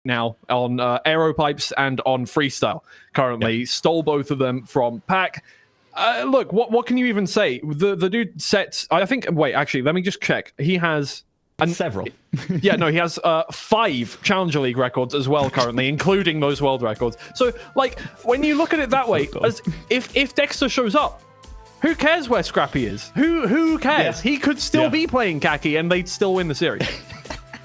now on aero pipes and on freestyle currently. Yep. Stole both of them from Pack. Look, what can you even say? The dude sets, I think, wait, actually, let me just check. He has several. Yeah, no, he has 5 Challenger League records as well currently, including those world records. So, like, when you look at it that way, as if Dexter shows up, who cares where Scrappy is? Who cares? Yeah. He could still be playing Khaki and they'd still win the series.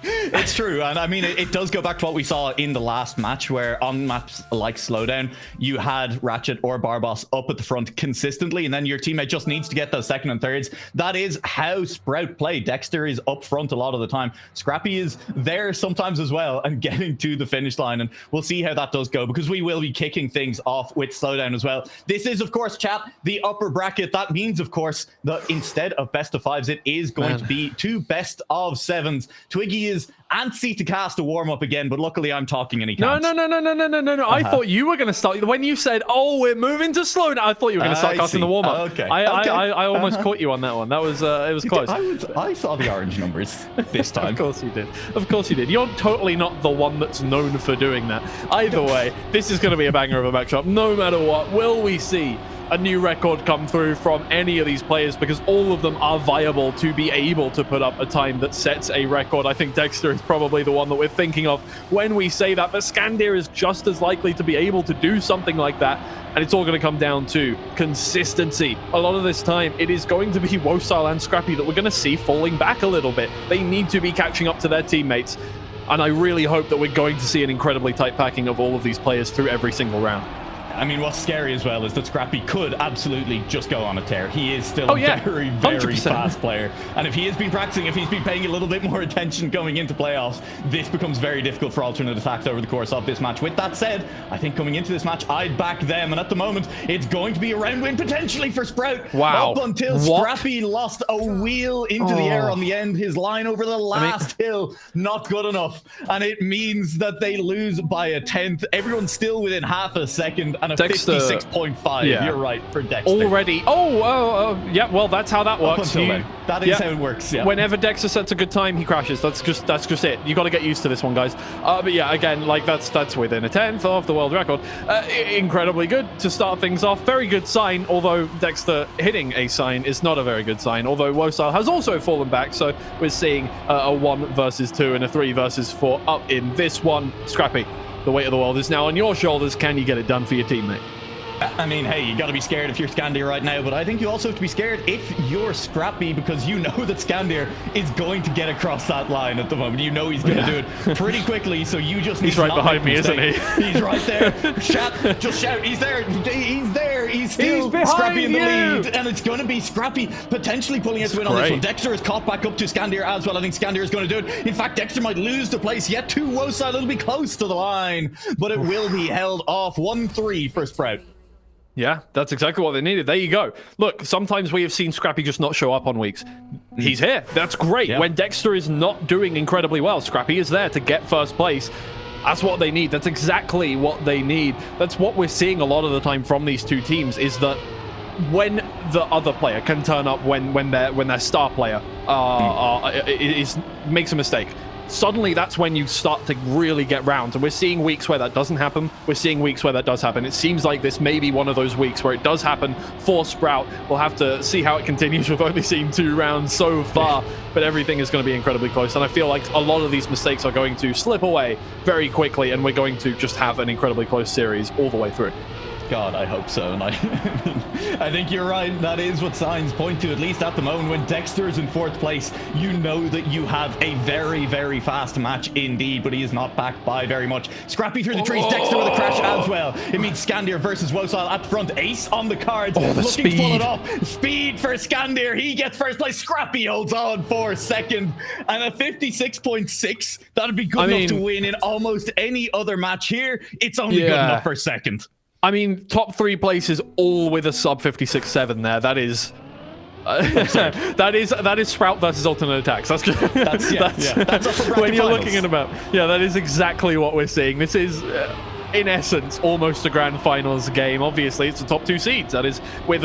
It's true, and I mean, it does go back to what we saw in the last match, where on maps like Slowdown, you had Ratchet or Barboss up at the front consistently, and then your teammate just needs to get those second and thirds. That is how Sprout play. Dexter is up front a lot of the time. Scrappy is there sometimes as well, and getting to the finish line, and we'll see how that does go, because we will be kicking things off with Slowdown as well. This is, of course, chat, the upper bracket. That means, of course, that instead of best of 5s, it is going to be 2 best of 7s. Twiggy is antsy to cast a warm-up again, but luckily I'm talking and he can't. No. I thought you were going to start. When you said, oh, we're moving to Slowdown, I thought you were going to start casting the warm-up. Okay. I almost caught you on that one. That was it was close. I saw the orange numbers this time. Of course you did. Of course you did. You're totally not the one that's known for doing that. Either way, this is going to be a banger of a matchup. No matter what, will we see a new record come through from any of these players, because all of them are viable to be able to put up a time that sets a record. I think Dexter is probably the one that we're thinking of when we say that, but Scandir is just as likely to be able to do something like that, and it's all going to come down to consistency. A lot of this time, it is going to be Wosile and Scrappy that we're going to see falling back a little bit. They need to be catching up to their teammates, and I really hope that we're going to see an incredibly tight packing of all of these players through every single round. I mean, what's scary as well is that Scrappy could absolutely just go on a tear. He is still a very, very 100%. fast player. And if he has been practicing, if he's been paying a little bit more attention going into playoffs, this becomes very difficult for alternate attacks over the course of this match. With that said, I think coming into this match, I'd back them. And at the moment, it's going to be a round win potentially for Sprout. Wow. Up until Scrappy lost a wheel into the air on the end. His line over the last hill, not good enough. And it means that they lose by a 10th. Everyone's still within half a second. And a 56.5, you're right, for Dexter. Already. Yeah, well, that's how that works. That is how it works, yeah. Whenever Dexter sets a good time, he crashes. That's just it. You got to get used to this one, guys. But yeah, again, like that's within a 10th of the world record. Incredibly good to start things off. Very good sign, although Dexter hitting a sign is not a very good sign, although Wosile has also fallen back, so we're seeing a 1 versus 2 and a 3 versus 4 up in this one. Scrappy, the weight of the world is now on your shoulders. Can you get it done for your teammate? I mean, hey, you got to be scared if you're Scandir right now, but I think you also have to be scared if you're Scrappy, because you know that Scandir is going to get across that line at the moment. You know he's going to do it pretty quickly, so you just need to right behind me, isn't he? He's right there. Just shout. He's there. He's there. He's still Scrappy in the lead, and it's going to be Scrappy potentially pulling out the win on this one. Dexter is caught back up to Scandir as well. I think Scandir is going to do it. In fact, Dexter might lose the place yet to Wosile. It'll be close to the line, but it will be held off. 1-3 for Sprout. Yeah, that's exactly what they needed. There you go. Look, sometimes we have seen Scrappy just not show up on weeks. He's here. That's great. Yeah. When Dexter is not doing incredibly well, Scrappy is there to get first place. That's what they need. That's exactly what they need. That's what we're seeing a lot of the time from these two teams, is that when the other player can turn up when their star player makes a mistake, suddenly that's when you start to really get rounds. And we're seeing weeks where that doesn't happen. We're seeing weeks where that does happen. It seems like this may be one of those weeks where it does happen for Sprout. We'll have to see how it continues. We've only seen 2 rounds so far, but everything is going to be incredibly close. And I feel like a lot of these mistakes are going to slip away very quickly, and we're going to just have an incredibly close series all the way through. God, I hope so. And I think you're right. That is what signs point to, at least at the moment. When Dexter is in 4th place, you know that you have a very, very fast match indeed, but he is not backed by very much. Scrappy through the trees, Dexter with a crash as well. It means Scandir versus Wosile at the front. Ace on the cards, looking to pull it off. Speed for Scandir. He gets first place. Scrappy holds on for 2nd. And a 56.6, that'd be good enough to win in almost any other match here. It's only good enough for 2nd. I mean, top 3 places all with a sub 56.7 there. That is that is Sprout versus alternate attacks. That's when you're looking at about. Yeah, that is exactly what we're seeing. This is in essence almost a grand finals game. Obviously, it's the top 2 seeds. That is where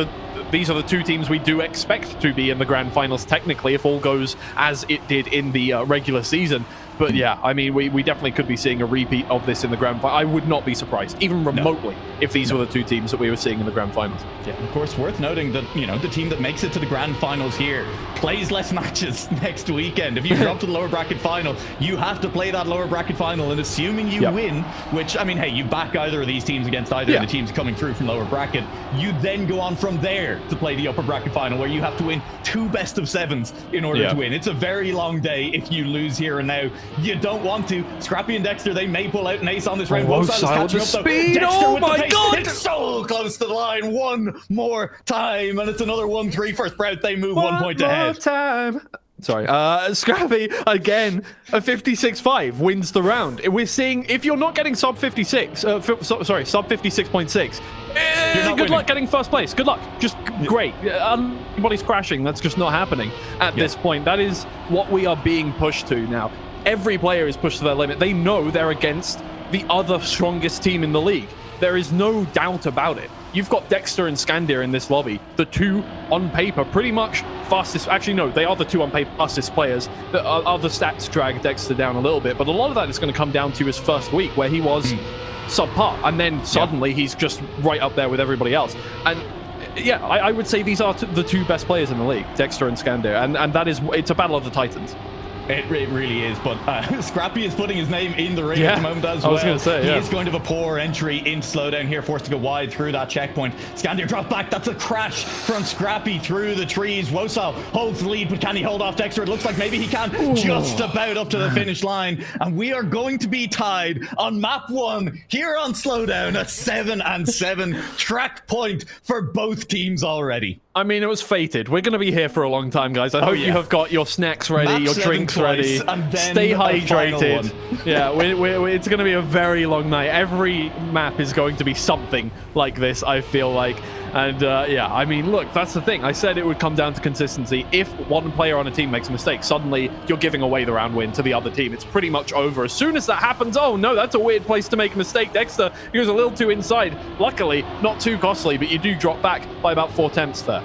these are the 2 teams we do expect to be in the grand finals technically, if all goes as it did in the regular season. But yeah, I mean, we definitely could be seeing a repeat of this in the grand final. I would not be surprised, even remotely, if these were the two teams that we were seeing in the grand finals. Yeah, of course, worth noting that, you know, the team that makes it to the grand finals here plays less matches next weekend. If you drop to the lower bracket final, you have to play that lower bracket final, and assuming you win, which, I mean, hey, you back either of these teams against either of the teams coming through from lower bracket, you then go on from there to play the upper bracket final, where you have to win 2 best-of-7s in order to win. It's a very long day if you lose here and now. You don't want to. Scrappy and Dexter, they may pull out an ace on this round. Both sides catching up, speed. Dexter oh my god! It's so close to the line. One more time, and it's another 1-3 for Sprout. They move 1 point ahead. Time. Sorry, Scrappy again, a 56.5 wins the round. We're seeing, if you're not getting sub 56, sub 56.6, good luck getting first place. Good luck. Just great. Everybody's crashing. That's just not happening at this point. That is what we are being pushed to now. Every player is pushed to their limit. They know they're against the other strongest team in the league. There is no doubt about it. You've got Dexter and Scandir in this lobby, the two on paper pretty much fastest. Actually, no, they are the two on paper fastest players. The other stats drag Dexter down a little bit, but a lot of that is going to come down to his first week, where he was subpar, and then suddenly he's just right up there with everybody else. And yeah, I would say these are the two best players in the league, Dexter and Scandir, and that is, it's a battle of the Titans. It really is, but Scrappy is putting his name in the ring at the moment as well. I was going to say, he is going to have a poor entry into slowdown here, forced to go wide through that checkpoint. Scandir drop back. That's a crash from Scrappy through the trees. Wosal holds the lead, but can he hold off Dexter? It looks like maybe he can. Just about up to the finish line, and we are going to be tied on map 1 here on Slowdown at 7-7. Track point for both teams already. I mean, it was fated. We're going to be here for a long time, guys. I hope you have got your snacks ready, your drinks ready. Stay hydrated. Yeah, it's going to be a very long night. Every map is going to be something like this, I feel like. And yeah, I mean, look, that's the thing. I said it would come down to consistency. If one player on a team makes a mistake, suddenly you're giving away the round win to the other team. It's pretty much over. As soon as that happens, oh no, that's a weird place to make a mistake. Dexter, he was a little too inside. Luckily, not too costly, but you do drop back by about 4 tenths there.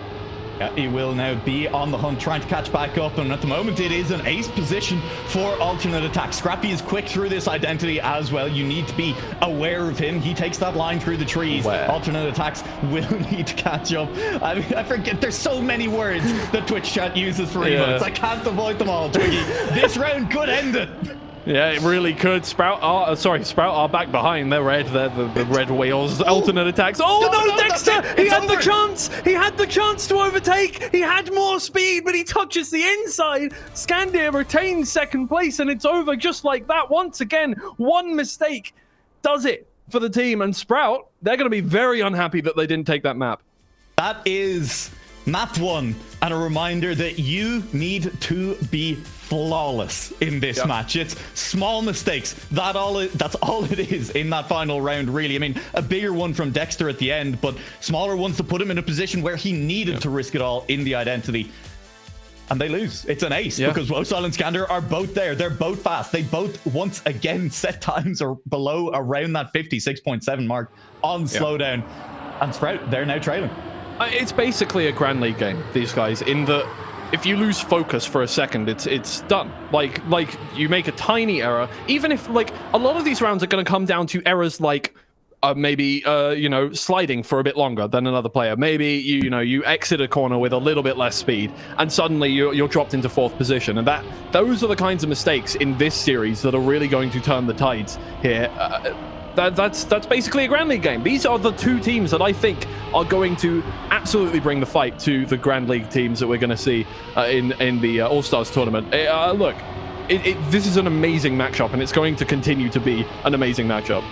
Yeah, he will now be on the hunt, trying to catch back up, and at the moment it is an ace position for alternate attack. Scrappy is quick through this identity as well. You need to be aware of him. He takes that line through the trees. Alternate attacks will need to catch up. I mean, I forget, there's so many words that Twitch chat uses for emotes. I can't avoid them all, Twiggy. This round could end it. Yeah, it really could. Sprout are back behind. They're red. They're the red wheels. Alternate attacks. Oh no, Dexter! He had the chance. He had the chance to overtake. He had more speed, but he touches the inside. Scandir retains second place, and it's over just like that. Once again, one mistake does it for the team. And Sprout, they're going to be very unhappy that they didn't take that map. That is map 1, and a reminder that you need to be flawless in this match. It's small mistakes. That's all it is in that final round, really. I mean, a bigger one from Dexter at the end, but smaller ones to put him in a position where he needed to risk it all in the identity. And they lose. It's an ace because Wosal and Scandir are both there. They're both fast. They both, once again, set times are below around that 56.7 mark on slowdown. And Sprout, they're now trailing. It's basically a Grand League game, these guys, in that if you lose focus for a second, it's done. Like you make a tiny error, even if, like, a lot of these rounds are going to come down to errors like maybe you know, sliding for a bit longer than another player. Maybe you exit a corner with a little bit less speed, and suddenly you're dropped into 4th position. And those are the kinds of mistakes in this series that are really going to turn the tides here. That's basically a Grand League game. These are the two teams that I think are going to absolutely bring the fight to the Grand League teams that we're going to see in the All-Stars tournament. Look, this is an amazing matchup, and it's going to continue to be an amazing matchup.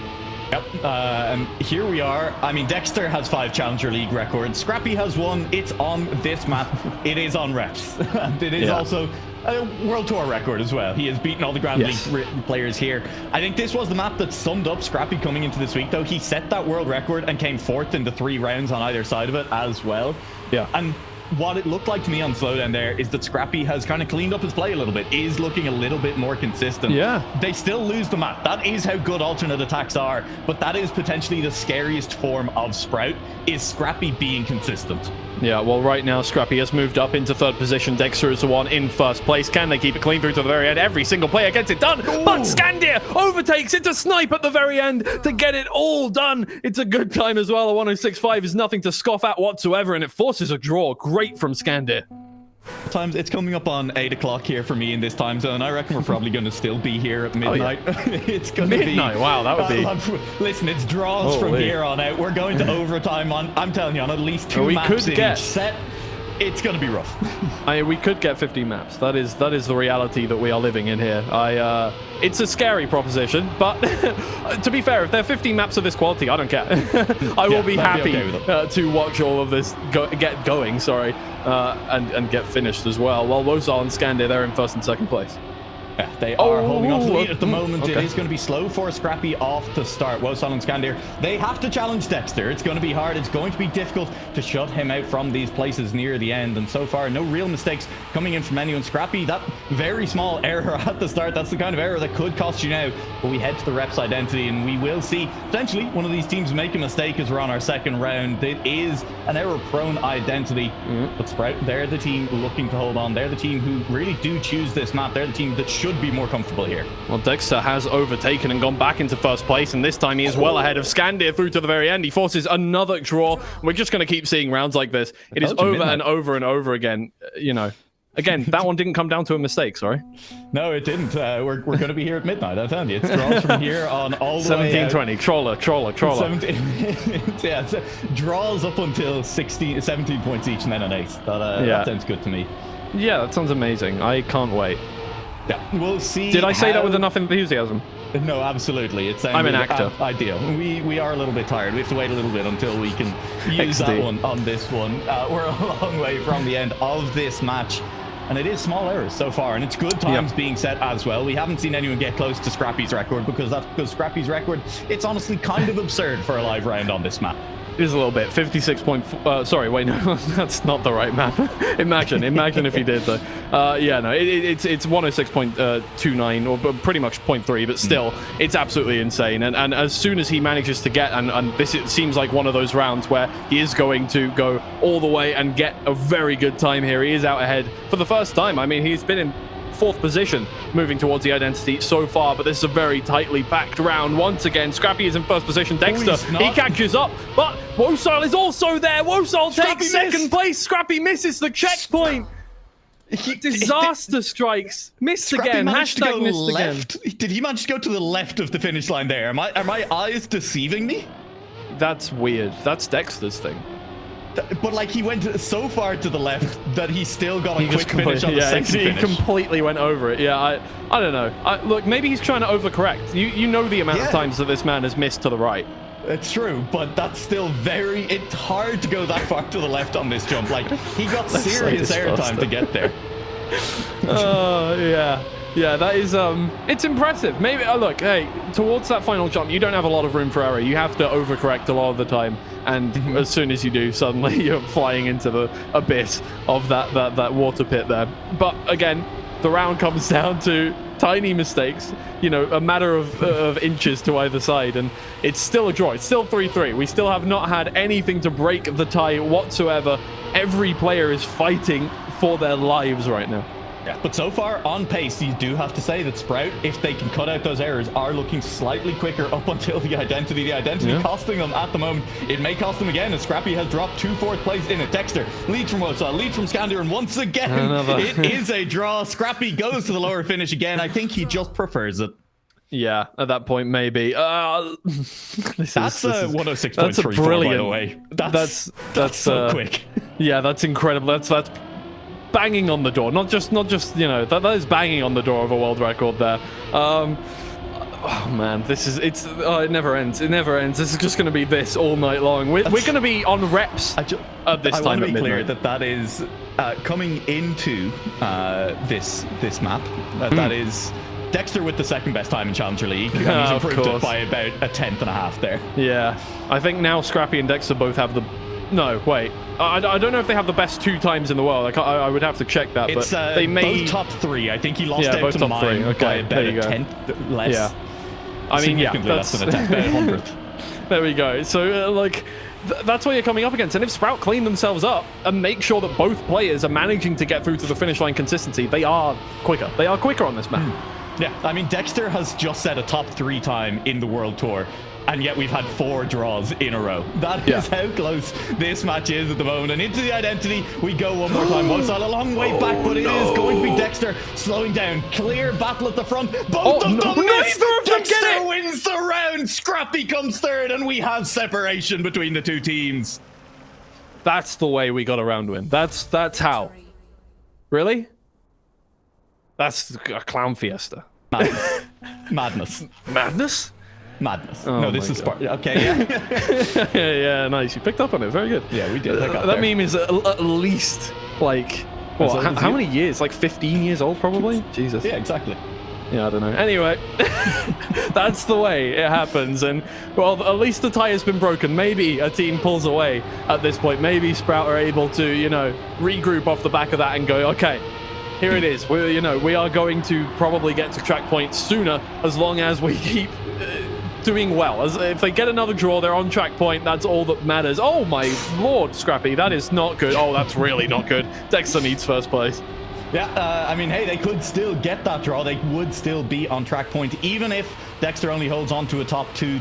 Yep, and here we are. I mean, Dexter has 5 Challenger League records. Scrappy has 1. It's on this map. It is on reps. And it is also a World Tour record as well. He has beaten all the Grand League players here. I think this was the map that summed up Scrappy coming into this week, though. He set that world record and came 4th in the 3 rounds on either side of it as well. Yeah. And what it looked like to me on Slowdown there is that Scrappy has kind of cleaned up his play a little bit, is looking a little bit more consistent. Yeah. They still lose the map. That is how good alternate attacks are, but that is potentially the scariest form of Sprout, is Scrappy being consistent. Yeah, well, right now, Scrappy has moved up into third position. Dexter is the one in first place. Can they keep it clean through to the very end? Every single player gets it done, but Scandia overtakes it to snipe at the very end to get it all done. It's a good time as well. A 106.5 is nothing to scoff at whatsoever, and it forces a draw. Great from Scandia. Times it's coming up on 8 o'clock here for me in this time zone. I reckon we're probably going to still be here at midnight. Oh, yeah. It's going to be midnight. Wow, that would be. Listen, it's draws from here on out. We're going to overtime on. I'm telling you, on at least 2 maps in each set. It's going to be rough. We could get 50 maps. That is the reality that we are living in here. It's a scary proposition, but to be fair, if there are 15 maps of this quality, I don't care. I will be happy to watch all of this get going. Sorry, and get finished as well. While Wosal and Scandia, they're in first and second place. Yeah, they are holding on to the lead at the moment. It is going to be slow for Scrappy off the start. Wosal and Scandia, they have to challenge Dexter. It's going to be hard. It's going to be difficult to shut him out from these places near the end. And so far, no real mistakes coming in from anyone. Scrappy, that very small error at the start, that's the kind of error that could cost you now. But we head to the reps identity, and we will see potentially one of these teams make a mistake as we're on our second round. It is an error-prone identity. But Sprout, they're the team looking to hold on. They're the team who really do choose this map. They're the team that should be more comfortable here. Well, Dexter has overtaken and gone back into first place, and this time he is well ahead of Scandia through to the very end. He forces another draw. We're just going to keep seeing rounds like this. It is over and over and over again. You know, again, that one didn't come down to a mistake. Sorry. No, it didn't. We're going to be here at midnight. I'm telling you, it's draws from here on all the way 17-20. Troller. 17, yeah, so draws up until 17 points each, and then an ace. That sounds good to me. Yeah, that sounds amazing. I can't wait. Yeah, we'll see. Did I say that with enough enthusiasm? No, absolutely. I'm an actor. Ideal. We are a little bit tired. We have to wait a little bit until we can use that one on this one. We're a long way from the end of this match. And it is small errors so far, and it's good times being set as well. We haven't seen anyone get close to Scrappy's record, because Scrappy's record, it's honestly kind of absurd for a live round on this map. It is a little bit. 56 point... sorry, wait, no, that's not the right map. Imagine if you did, though. Yeah, no, it's 106.29, or pretty much 0.3, but still, it's absolutely insane. And as soon as he manages to get, and this it seems like one of those rounds where he is going to go all the way and get a very good time here. He is out ahead for the first time. I mean, he's been in fourth position moving towards the identity so far, but this is a very tightly packed round. Once again, Scrappy is in first position. Dexter, he catches up, but Wosal is also there. Wosal takes second place. Scrappy misses the checkpoint. Disaster strikes. Missed again. Hashtag missed again. Did he manage to go to the left of the finish line there? Are my eyes deceiving me? That's weird. That's Dexter's thing. But like, he went so far to the left that he still got a quick finish on the second finish. He completely went over it. Yeah, I don't know. Look, maybe he's trying to overcorrect. You know the amount of times that this man has missed to the right. It's true, but that's still it's hard to go that far to the left on this jump. Like, he got serious airtime to get there. Yeah, that is, it's impressive. Maybe, look, hey, towards that final jump, you don't have a lot of room for error. You have to overcorrect a lot of the time. And as soon as you do, suddenly you're flying into the abyss of that water pit there. But again, the round comes down to tiny mistakes, you know, a matter of inches to either side. And it's still a draw. It's still 3-3. We still have not had anything to break the tie whatsoever. Every player is fighting for their lives right now. Yeah, but so far on pace, you do have to say that Sprout, if they can cut out those errors, are looking slightly quicker up until the identity. The identity costing them at the moment. It may cost them again, as Scrappy has dropped to fourth place in it. Dexter leads from Wosal, leads from Scandia, and once again, it is a draw. Scrappy goes to the lower finish again. I think he just prefers it. Yeah, at that point, maybe. That's 106.34, that's a brilliant, by the way. That's so quick. Yeah, that's incredible. That's banging on the door, not just you know, that is banging on the door of a world record there. Oh man, it never ends. This is just going to be this all night long. We're going to be on reps at this time. I want to be clear that is coming into this map. That is Dexter with the second best time in Challenger League, and he's improved it by about a tenth and a half there. Yeah, I think now Scrappy and Dexter both have the... No, wait. I don't know if they have the best 2 times in the world. I would have to check that. It's but they may... both top 3. I think he lost out to mine by about a tenth less. Yeah. I mean, yeah, less than a tenth, about 100th. There we go. So, like, That's what you're coming up against. And if Sprout clean themselves up and make sure that both players are managing to get through to the finish line consistency, they are quicker. They are quicker on this map. Yeah, I mean, Dexter has just set a top 3 time in the World Tour, and yet we've had 4 draws in a row. That is how close this match is at the moment. And into the identity, we go one more time. Mosal a long way back, but it is going to be Dexter slowing down. Clear battle at the front. Both of them miss. Dexter wins the round. Scrappy comes third, and we have separation between the 2 teams. That's the way we got a round win. That's how. Really? That's a clown fiesta. Madness. Madness? Madness. Oh no, this is okay. Yeah. Yeah, nice. You picked up on it. Very good. Yeah, we did. That meme is at least like how many years? Like 15 years old, probably. Jesus. Yeah, exactly. Yeah, I don't know. Anyway, that's the way it happens. And well, at least the tie has been broken. Maybe a team pulls away at this point. Maybe Sprout are able to, regroup off the back of that and go, okay, here it is. We are going to probably get to track points sooner as long as we keep doing well. As if they get another draw, they're on track point. That's all that matters. Oh my lord, Scrappy, that is not good. Oh, that's really not good. Dexter needs first place. Yeah, I mean, hey, they could still get that draw. They would still be on track point, even if Dexter only holds on to a top two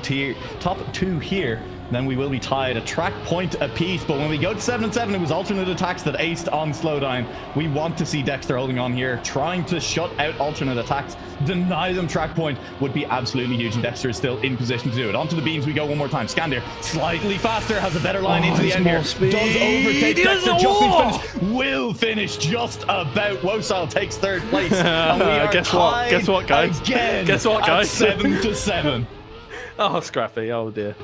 here. Then we will be tied a track point apiece. But when we go to 7-7, it was alternate attacks that aced on slowdown. We want to see Dexter holding on here, trying to shut out alternate attacks, deny them track point would be absolutely huge. And Dexter is still in position to do it. Onto the beams we go one more time. Scandir slightly faster, has a better line into the end here. Does overtake Dexter. Just will finish just about. Wosal takes third place. And we are Guess what, guys? Again Guess what, guys? At 7-7. Oh, Scrappy. Oh dear.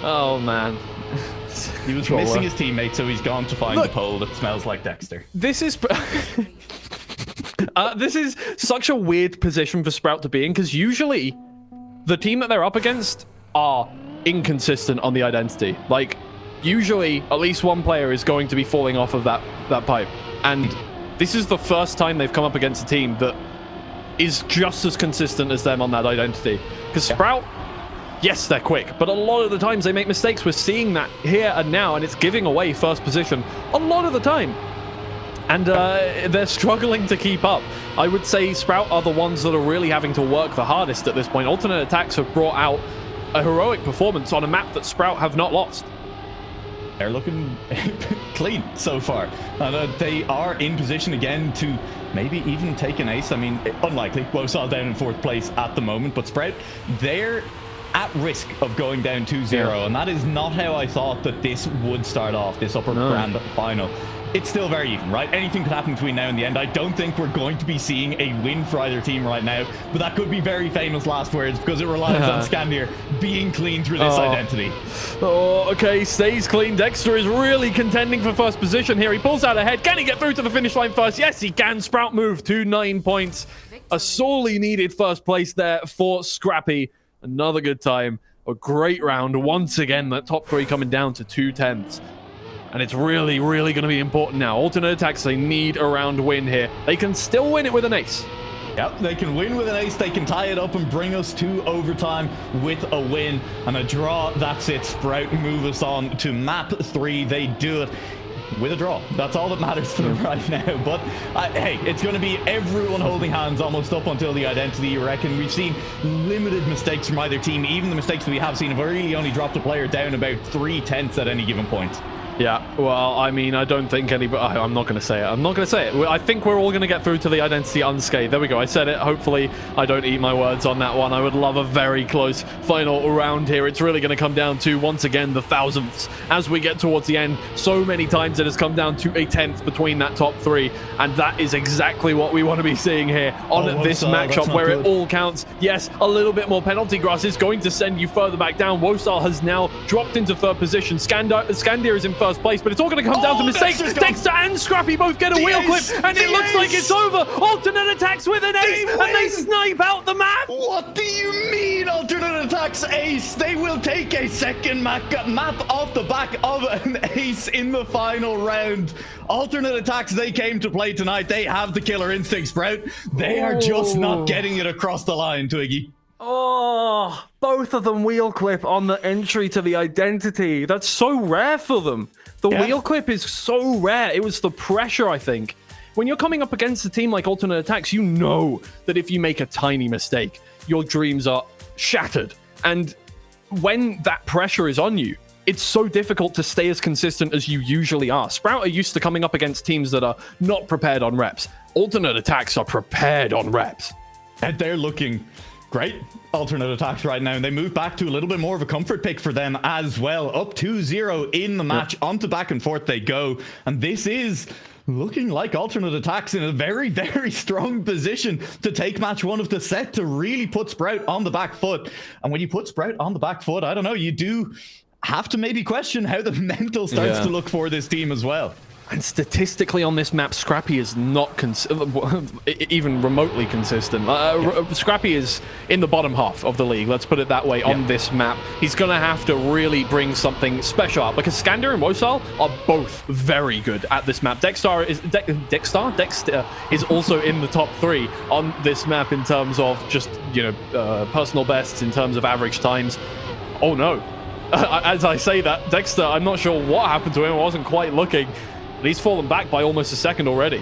Oh man. He was missing his teammate, so he's gone to find the pole that smells like Dexter. This is this is such a weird position for Sprout to be in, because usually the team that they're up against are inconsistent on the identity. Like, usually at least one player is going to be falling off of that pipe. And this is the first time they've come up against a team that is just as consistent as them on that identity. Because Sprout, yes, they're quick, but a lot of the times they make mistakes. We're seeing that here and now, and it's giving away first position a lot of the time. And they're struggling to keep up. I would say Sprout are the ones that are really having to work the hardest at this point. Alternate attacks have brought out a heroic performance on a map that Sprout have not lost. They're looking clean so far. And they are in position again to maybe even take an ace. I mean, unlikely. Wosal down in 4th place at the moment, but Sprout, they're at risk of going down 2-0, and that is not how I thought that this would start off, this upper grand final. It's still very even, right? Anything could happen between now and the end. I don't think we're going to be seeing a win for either team right now, but that could be very famous last words, because it relies on Scandir being clean through this identity. Oh, okay, stays clean. Dexter is really contending for first position here. He pulls out ahead. Can he get through to the finish line first? Yes, he can. Sprout move to 9 points. A sorely needed first place there for Scrappy. Another good time. A great round. Once again, that top 3 coming down to 2/10. And it's really, really going to be important now. Alternate attacks, they need a round win here. They can still win it with an ace. Yep, they can win with an ace. They can tie it up and bring us to overtime with a win. And a draw, that's it. Sprout move us on to map 3. They do it with a draw. That's all that matters to them right now. But hey, it's going to be everyone holding hands almost up until the identity, you reckon? We've seen limited mistakes from either team. Even the mistakes that we have seen have really only dropped a player down about 3/10 at any given point. Yeah, well, I mean, I don't think anybody... I'm not going to say it. I'm not going to say it. I think we're all going to get through to the identity unscathed. There we go. I said it. Hopefully, I don't eat my words on that one. I would love a very close final round here. It's really going to come down to, once again, the thousandths. As we get towards the end, so many times it has come down to a 10th between that top 3. And that is exactly what we want to be seeing here on this matchup, where it all counts. Yes, a little bit more penalty grass is going to send you further back down. Wosal has now dropped into 3rd position. Scandir is in 1st place, but it's all going to come down to mistakes. Dexter and Scrappy both get a wheel clip, and it looks like it's over. Alternate attacks with an ace, and they snipe out the map. What do you mean, alternate attacks ace? They will take a second map off the back of an ace in the final round. Alternate attacks, they came to play tonight. They have the killer instinct, Sprout. They are just not getting it across the line, Twiggy. Oh, both of them wheel clip on the entry to the identity. That's so rare for them. The wheel clip is so rare. It was the pressure, I think. When you're coming up against a team like Alternate Attacks, you know that if you make a tiny mistake, your dreams are shattered. And when that pressure is on you, it's so difficult to stay as consistent as you usually are. Sprout are used to coming up against teams that are not prepared on reps. Alternate Attacks are prepared on reps. And they're looking great, Alternate Attacks right now, and they move back to a little bit more of a comfort pick for them as well. Up 2-0 in the match, onto back and forth they go, and this is looking like Alternate Attacks in a very, very strong position to take match one of the set, to really put Sprout on the back foot. And when you put Sprout on the back foot, I don't know, you do have to maybe question how the mental starts to look for this team as well. And statistically on this map, Scrappy is not even remotely consistent. Scrappy is in the bottom half of the league, let's put it that way, on this map. He's going to have to really bring something special out, because Skandir and Wosal are both very good at this map. Dexter is also in the top 3 on this map in terms of just, personal bests, in terms of average times. Oh no. As I say that, Dexter, I'm not sure what happened to him. I wasn't quite looking. He's fallen back by almost a second already.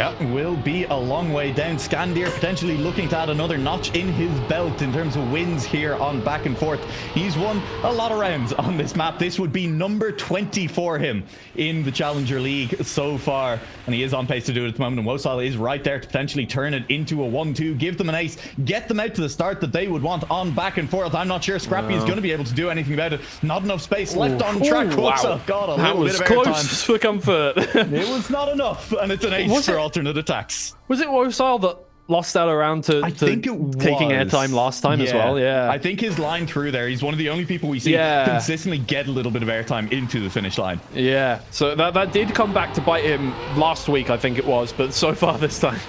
Yeah, will be a long way down. Skandir potentially looking to add another notch in his belt in terms of wins here on back and forth. He's won a lot of rounds on this map. This would be number 20 for him in the Challenger League so far, and he is on pace to do it at the moment. And Wosal is right there to potentially turn it into a 1-2, give them an ace, get them out to the start that they would want on back and forth. I'm not sure Scrappy is going to be able to do anything about it. Not enough space left on track. Wow. God, a that little was bit of close airtime. for comfort. It was not enough, and it's an ace for Alternate Attacks. Was it Wosal that lost that around to taking airtime last time as well? Yeah. I think his line through there, he's one of the only people we see consistently get a little bit of airtime into the finish line. Yeah, so that did come back to bite him last week, I think it was, but so far this time,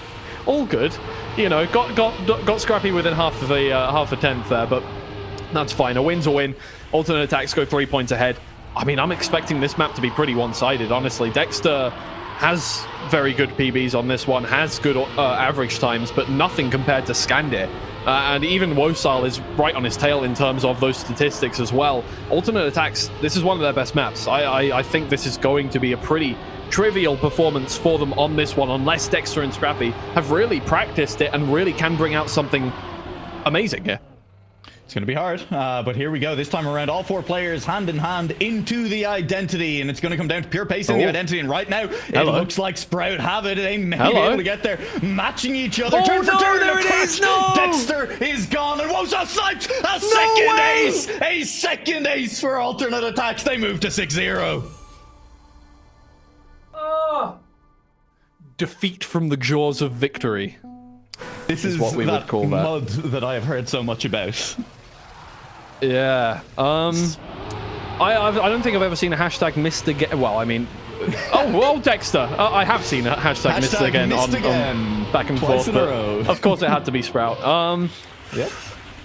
all good. Got Scrappy within half a tenth there, but that's fine. A win's a win. Alternate Attacks go 3 points ahead. I mean, I'm expecting this map to be pretty one-sided, honestly. Dexter has very good PBs on this one, has good average times, but nothing compared to Skandir. And even Wosal is right on his tail in terms of those statistics as well. Alternate Attacks, this is one of their best maps. I think this is going to be a pretty trivial performance for them on this one, unless Dexter and Scrappy have really practiced it and really can bring out something amazing here. It's going to be hard, but here we go. This time around, all 4 players hand in hand into the identity, and it's going to come down to pure pace in the identity. And right now, it looks like Sprout have it. They may be able to get there, matching each other. Turn for turn, there it is. No! Dexter is gone, and Wosal sniped a second ace. A second ace for Alternate Attacks. They move to 6-0. Defeat from the jaws of victory. This is what we would call that mud that I have heard so much about. Yeah. I don't think I've ever seen a hashtag missed again. Well, I mean, Dexter. I have seen a hashtag missed again on back and forth. But of course, it had to be Sprout. Yep.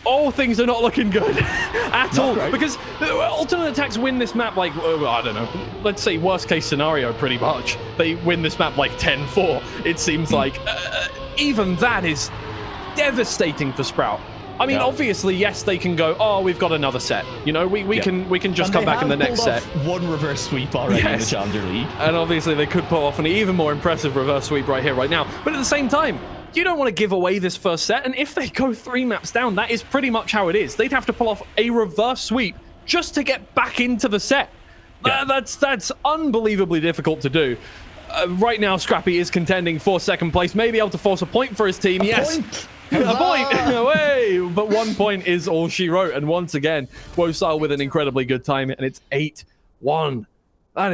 Oh, things are not looking good at all. Great. Because Alternate Attacks win this map like, I don't know, let's say worst case scenario pretty much. They win this map like 10-4. It seems like even that is devastating for Sprout. I mean, obviously, yes, they can go, oh, we've got another set. We can just come back in the next set. One reverse sweep already in the Challenger League. And obviously, they could pull off an even more impressive reverse sweep right here, right now. But at the same time, you don't want to give away this first set. And if they go 3 maps down, that is pretty much how it is. They'd have to pull off a reverse sweep just to get back into the set. Yeah. That's unbelievably difficult to do. Right now, Scrappy is contending for second place, maybe able to force a point for his team. A point away, but 1 point is all she wrote. And once again, Wosal with an incredibly good time, and it's 8-1. That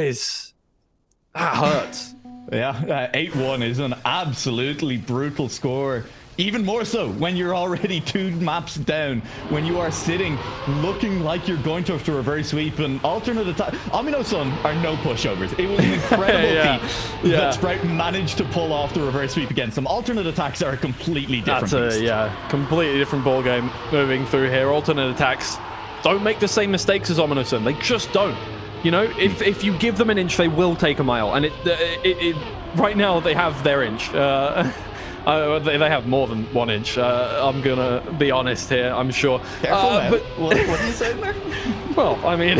hurts. Yeah, 8-1 is an absolutely brutal score. Even more so when you're already 2 maps down, when you are sitting looking like you're going to have to reverse sweep. And Alternate Attack, Amino Sun are no pushovers. It was an incredible feat that Sprout managed to pull off the reverse sweep against them. Alternate Attacks are a completely different beast. Completely different ball game moving through here. Alternate Attacks don't make the same mistakes as Amino Sun. They just don't. If you give them an inch, they will take a mile. And right now they have their inch. They have more than 1 inch. I'm gonna be honest here. I'm sure. Careful, man. But What are you saying there? well, I mean,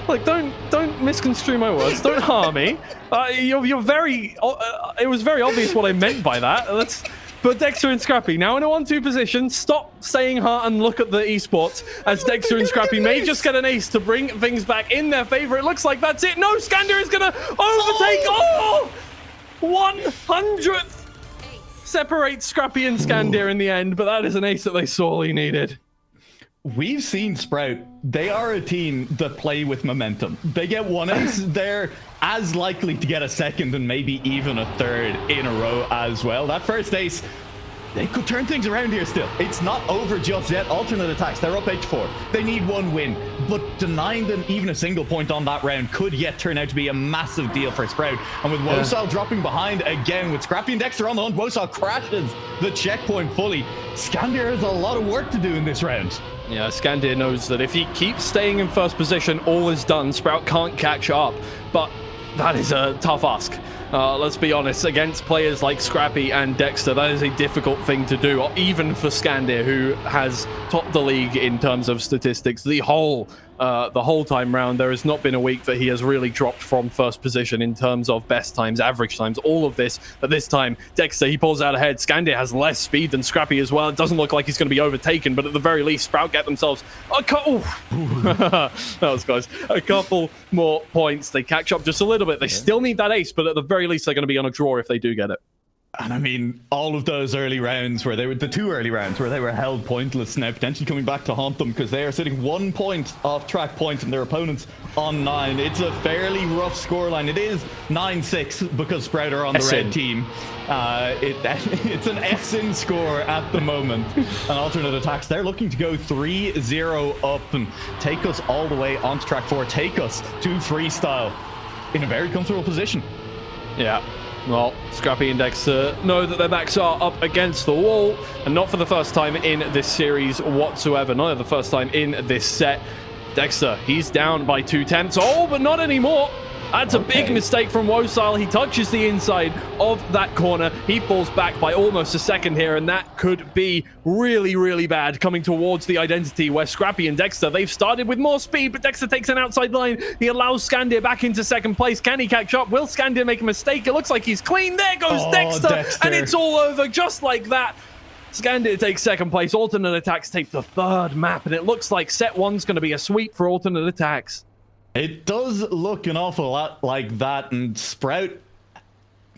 like, don't misconstrue my words. Don't harm me. You're very. It was very obvious what I meant by that. Let's put Dexter and Scrappy now in a 1-2 position. Stop saying heart and look at the esports, as Dexter and Scrappy may just get an ace to bring things back in their favor. It looks like that's it. No, Skander is gonna overtake. Oh, 100th separates Scrappy and Skander in the end, but that is an ace that they sorely needed. We've seen Sprout. They are a team that play with momentum. They get 1 ace, they're as likely to get a second and maybe even a third in a row as well. That first ace, they could turn things around here still. It's not over just yet. Alternate attacks, they're up H4. They need 1 win, but denying them even a single point on that round could yet turn out to be a massive deal for Sprout. And with Nualaoch dropping behind again, with Scrappy and Dexter on the hunt, Nualaoch crashes the checkpoint fully. Skander has a lot of work to do in this round. Yeah, Skander knows that if he keeps staying in first position, all is done. Sprout can't catch up, but that is a tough ask. Let's be honest, against players like Scrappy and Dexter, that is a difficult thing to do, even for Skander, who has topped the league in terms of statistics the whole time round. There has not been a week that he has really dropped from first position in terms of best times, average times, all of this. But this time, Dexter, he pulls out ahead. Skander has less speed than Scrappy as well. It doesn't look like he's going to be overtaken, but at the very least, Sprout get themselves a couple. That was close. A couple more points. They catch up just a little bit. They still need that ace, but at the very least, they're going to be on a draw if they do get it. And I mean, all of those early rounds where they were, the 2 early rounds where they were held pointless, now potentially coming back to haunt them because they are sitting 1 point off track point and their opponents on 9. It's a fairly rough scoreline. It is 9-6 because Sprout are on the red team. It's an S-in score at the moment. And alternate attacks, they're looking to go 3-0 up and take us all the way onto track 4, take us to Freestyle in a very comfortable position. Yeah. Well, Scrappy and Dexter know that their backs are up against the wall, and not for the first time in this series whatsoever. Not the first time in this set. Dexter, he's down by 2 tenths. Oh, but not anymore. That's a big mistake from Nualaoch. He touches the inside of that corner. He falls back by almost a second here, and that could be really, really bad coming towards the identity where Scrappy and Dexter, they've started with more speed, but Dexter takes an outside line. He allows Skander back into second place. Can he catch up? Will Skander make a mistake? It looks like he's clean. There goes Dexter, and it's all over just like that. Skander takes second place. Alternate attacks take the 3rd map, and it looks like set 1's going to be a sweep for alternate attacks. It does look an awful lot like that, and Sprout,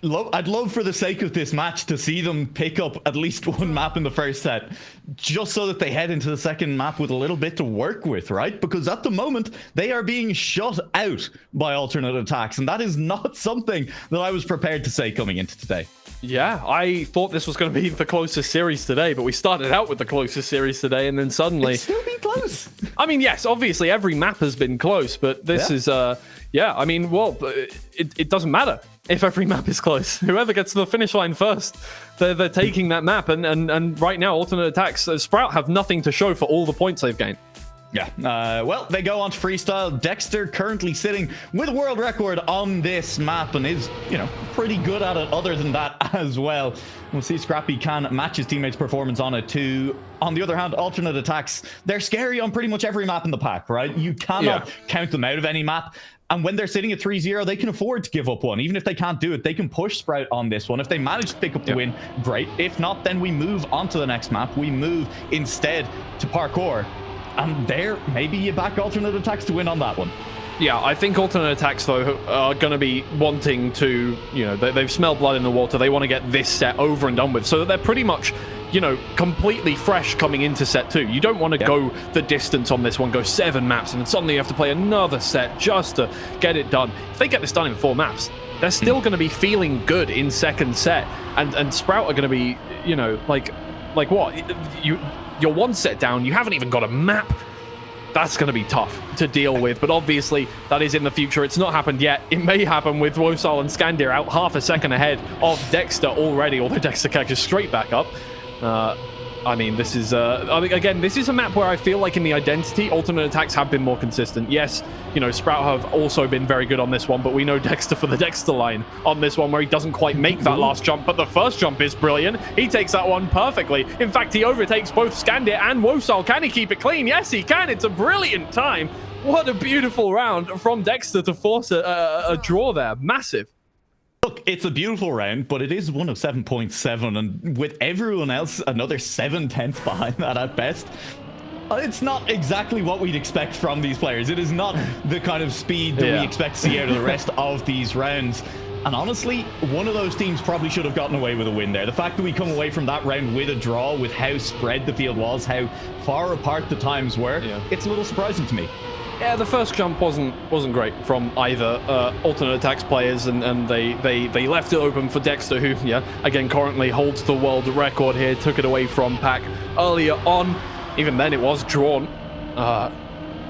I'd love for the sake of this match to see them pick up at least 1 map in the first set, just so that they head into the second map with a little bit to work with, right? Because at the moment, they are being shut out by alternate attacks, and that is not something that I was prepared to say coming into today. Yeah, I thought this was going to be the closest series today, but we started out with the closest series today, and then suddenly... It's still been close. I mean, yes, obviously every map has been close, but this is, I mean, well, it doesn't matter if every map is close. Whoever gets to the finish line first, they're taking that map, and right now, alternate attacks, Sprout have nothing to show for all the points they've gained. Yeah, well, they go on to Freestyle. Dexter currently sitting with a world record on this map and is, pretty good at it other than that as well. We'll see Scrappy can match his teammates' performance on it too. On the other hand, alternate attacks, they're scary on pretty much every map in the pack, right? You cannot count them out of any map. And when they're sitting at 3-0, they can afford to give up 1. Even if they can't do it, they can push Sprout on this one. If they manage to pick up the win, great. If not, then we move on to the next map. We move instead to Parkour. And there, maybe you back alternate attacks to win on that one. Yeah, I think alternate attacks, though, are going to be wanting to, they've smelled blood in the water. They want to get this set over and done with so that they're pretty much, completely fresh coming into set 2. You don't want to go the distance on this one, go 7 maps, and then suddenly you have to play another set just to get it done. If they get this done in 4 maps, they're still going to be feeling good in second set. And Sprout are going to be, like what? You're 1 set down, you haven't even got a map. That's going to be tough to deal with, but obviously that is in the future. It's not happened yet. It may happen with Nualaoch and Skander out half a second ahead of Dexter already, although Dexter catches straight back up. I mean, this is, again, this is a map where I feel like in the identity, alternate attacks have been more consistent. Yes, you know, Sprout have also been very good on this one, but we know Dexter for the Dexter line on this one where he doesn't quite make that last jump, but the first jump is brilliant. He takes that one perfectly. In fact, he overtakes both Skandir and Wosal. Can he keep it clean? Yes, he can. It's a brilliant time. What a beautiful round from Dexter to force a draw there. Massive. Look, it's a beautiful round, but it is 107.7, and with everyone else another 7/10 behind that at best, it's not exactly what we'd expect from these players. It is not the kind of speed that we expect to see out of the rest of these rounds. And honestly, one of those teams probably should have gotten away with a win there. The fact that we come away from that round with a draw, with how spread the field was, how far apart the times were, it's a little surprising to me. Yeah, the first jump wasn't great from either alternate attacks players, and they left it open for Dexter, who, again, currently holds the world record here. Took it away from Pac earlier on. Even then, it was drawn.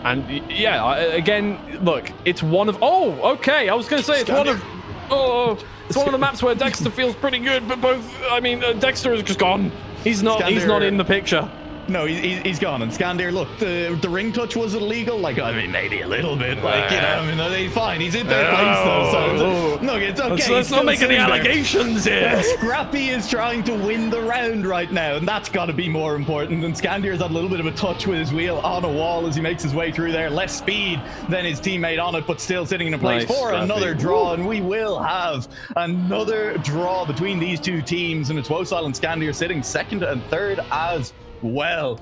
And yeah, again, look, it's one of... Oh, okay, I was going to say it's one of... Oh, it's one of the maps where Dexter feels pretty good, but Dexter is just gone. He's not in the picture. No, he's gone. And Skandir, look, the ring touch was illegal. Like, I mean, maybe a little bit. Like, you know, I mean, fine. He's in third place, though. So, look, it's okay. Let's not make any allegations here. Scrappy is trying to win the round right now, and that's got to be more important. And Skandir's had a little bit of a touch with his wheel on a wall as he makes his way through there. Less speed than his teammate on it, but still sitting in a place for Scrappy. Another draw. And we will have another draw between these two teams. And it's Wosal and Skandir sitting second and third as well,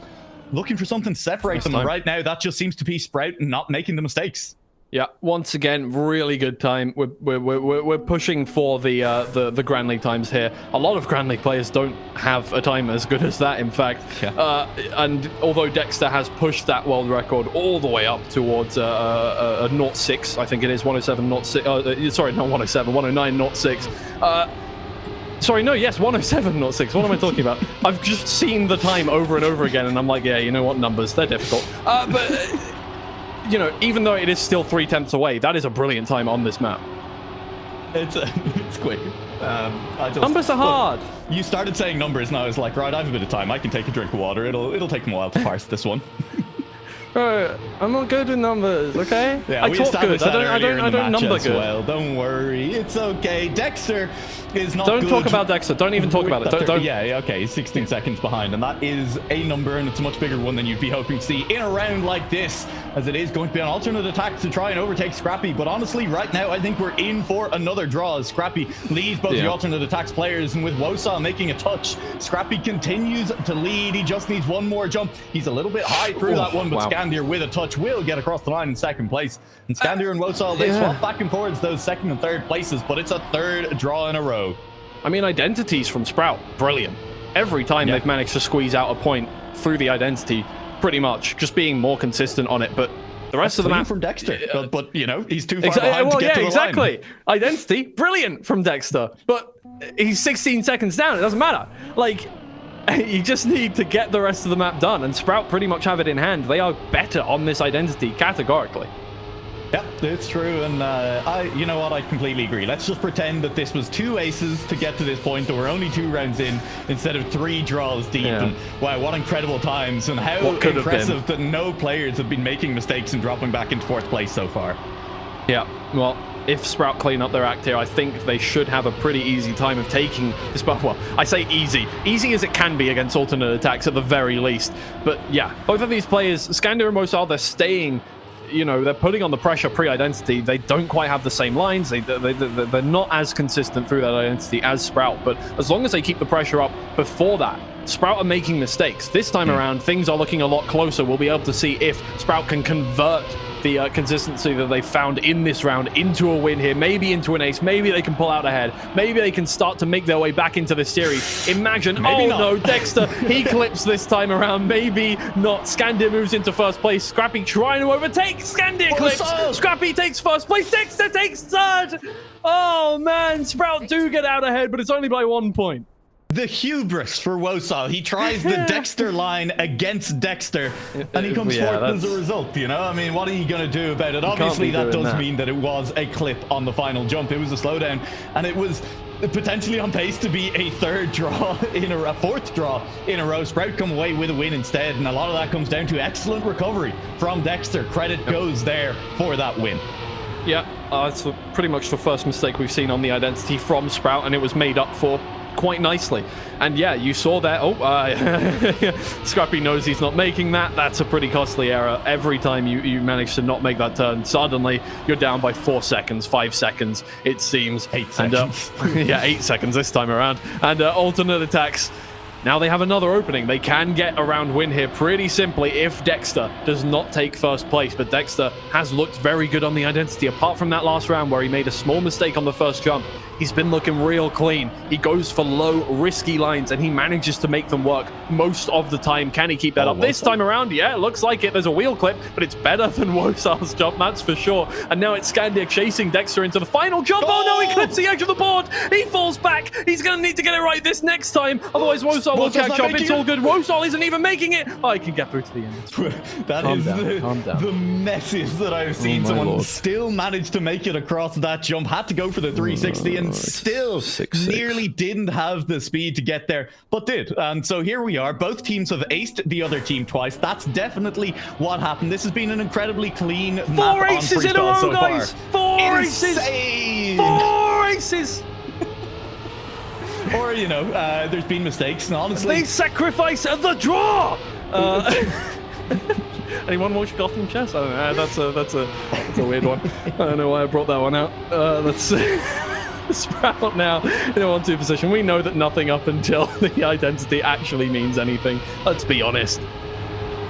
looking for something to separate them. Right now, that just seems to be Sprout not making the mistakes. Yeah, once again, really good time. We're pushing for the Grand League times here. A lot of Grand League players don't have a time as good as that, in fact. And although Dexter has pushed that world record all the way up towards a 0.6, I think it is 107.06. Sorry, not 107, 109.06. Sorry, no, yes, 107.06. What am I talking about? I've just seen the time over and over again, and I'm like, yeah, you know what, numbers, they're difficult. But, you know, even though it is still 3/10 away, that is a brilliant time on this map. It's quick. Numbers are hard. Look, you started saying numbers, and I was like, right, I have a bit of time. I can take a drink of water. It'll take a while to parse this one. Bro, I'm not good with numbers, okay? Yeah, I talk good. I don't number good. Well, don't worry, it's okay. Dexter is not good. Don't talk about Dexter. Don't even talk about it. Don't. Yeah, okay, he's 16 seconds behind, and that is a number, and it's a much bigger one than you'd be hoping to see in a round like this, as it is going to be an alternate attack to try and overtake Scrappy. But honestly, right now, I think we're in for another draw as Scrappy leads both the alternate attacks players, and with Wosal making a touch, Scrappy continues to lead. He just needs one more jump. He's a little bit high through that one, but Skandir with a touch will get across the line in second place. And Skandir and Wosal, they swap back and forwards those second and third places, but it's a third draw in a row. I mean, identities from Sprout, brilliant. Every time they've managed to squeeze out a point through the identity, pretty much, just being more consistent on it. But the rest of the map from Dexter, but you know, he's too far behind to get to the line. Identity, brilliant from Dexter, but he's 16 seconds down. It doesn't matter. Like, you just need to get the rest of the map done, and Sprout pretty much have it in hand. They are better on this identity, categorically. Yep, it's true, and you know what, I completely agree. Let's just pretend that this was 2 aces to get to this point, that we're only 2 rounds in instead of 3 draws deep. And wow, what incredible times, and how impressive that no players have been making mistakes and dropping back into 4th place so far. Yeah, well, if Sprout clean up their act here, I think they should have a pretty easy time of taking this. Well, I say easy as it can be against alternate attacks at the very least. But yeah, both of these players, Skandir and Wosal, they're staying, you know, they're putting on the pressure pre-identity. They don't quite have the same lines. They're not as consistent through that identity as Sprout. But as long as they keep the pressure up before that, Sprout are making mistakes. This time around, things are looking a lot closer. We'll be able to see if Sprout can convert the consistency that they found in this round into a win here, maybe into an ace. Maybe they can pull out ahead. Maybe they can start to make their way back into this series. Imagine, no, Dexter, he clips this time around. Maybe not. Skandir moves into 1st place. Scrappy trying to overtake. Skandir clips. Scrappy takes 1st place. Dexter takes 3rd. Oh, man. Sprout do get out ahead, but it's only by 1 point. The hubris for Wosal. He tries the Dexter line against Dexter, and he comes forth as a result, you know? I mean, what are you going to do about it? Obviously, that does mean that it was a clip on the final jump. It was a slowdown, and it was potentially on pace to be a fourth draw in a row. Sprout come away with a win instead, and a lot of that comes down to excellent recovery from Dexter. Credit goes there for that win. Yeah, it's pretty much the first mistake we've seen on the identity from Sprout, and it was made up for quite nicely. And yeah, you saw that. Scrappy knows he's not making that. That's a pretty costly error. Every time you manage to not make that turn, suddenly you're down by 4 seconds, 5 seconds, it seems. 8 seconds. And, yeah, 8 seconds this time around. And alternate attacks. Now they have another opening. They can get a round win here pretty simply if Dexter does not take first place. But Dexter has looked very good on the identity. Apart from that last round where he made a small mistake on the first jump, he's been looking real clean. He goes for low, risky lines, and he manages to make them work most of the time. Can he keep that up? This time around, yeah, it looks like it. There's a wheel clip, but it's better than Wosal's jump, that's for sure. And now it's Scandia chasing Dexter into the final jump. Oh no, he clips the edge of the board. He falls back. He's going to need to get it right this next time. Otherwise, Wosal will catch up. It's all good. Wosal isn't even making it. Oh, he can get through to the end. That is the messes that I've seen. Someone still managed to make it across that jump. Had to go for the 360 and still nearly didn't have the speed to get there, but did. And so here we are. Both teams have aced the other team twice. That's definitely what happened. This has been an incredibly clean map on Freestyle so far. 4 aces in a row, guys! 4 aces! 4 aces! Or, you know, there's been mistakes, and honestly... They sacrifice the draw! Anyone watch Gotham Chess? I don't know. That's a weird one. I don't know why I brought that one out. Let's Sprout now in a 1-2 position. We know that nothing up until the identity actually means anything. Let's be honest.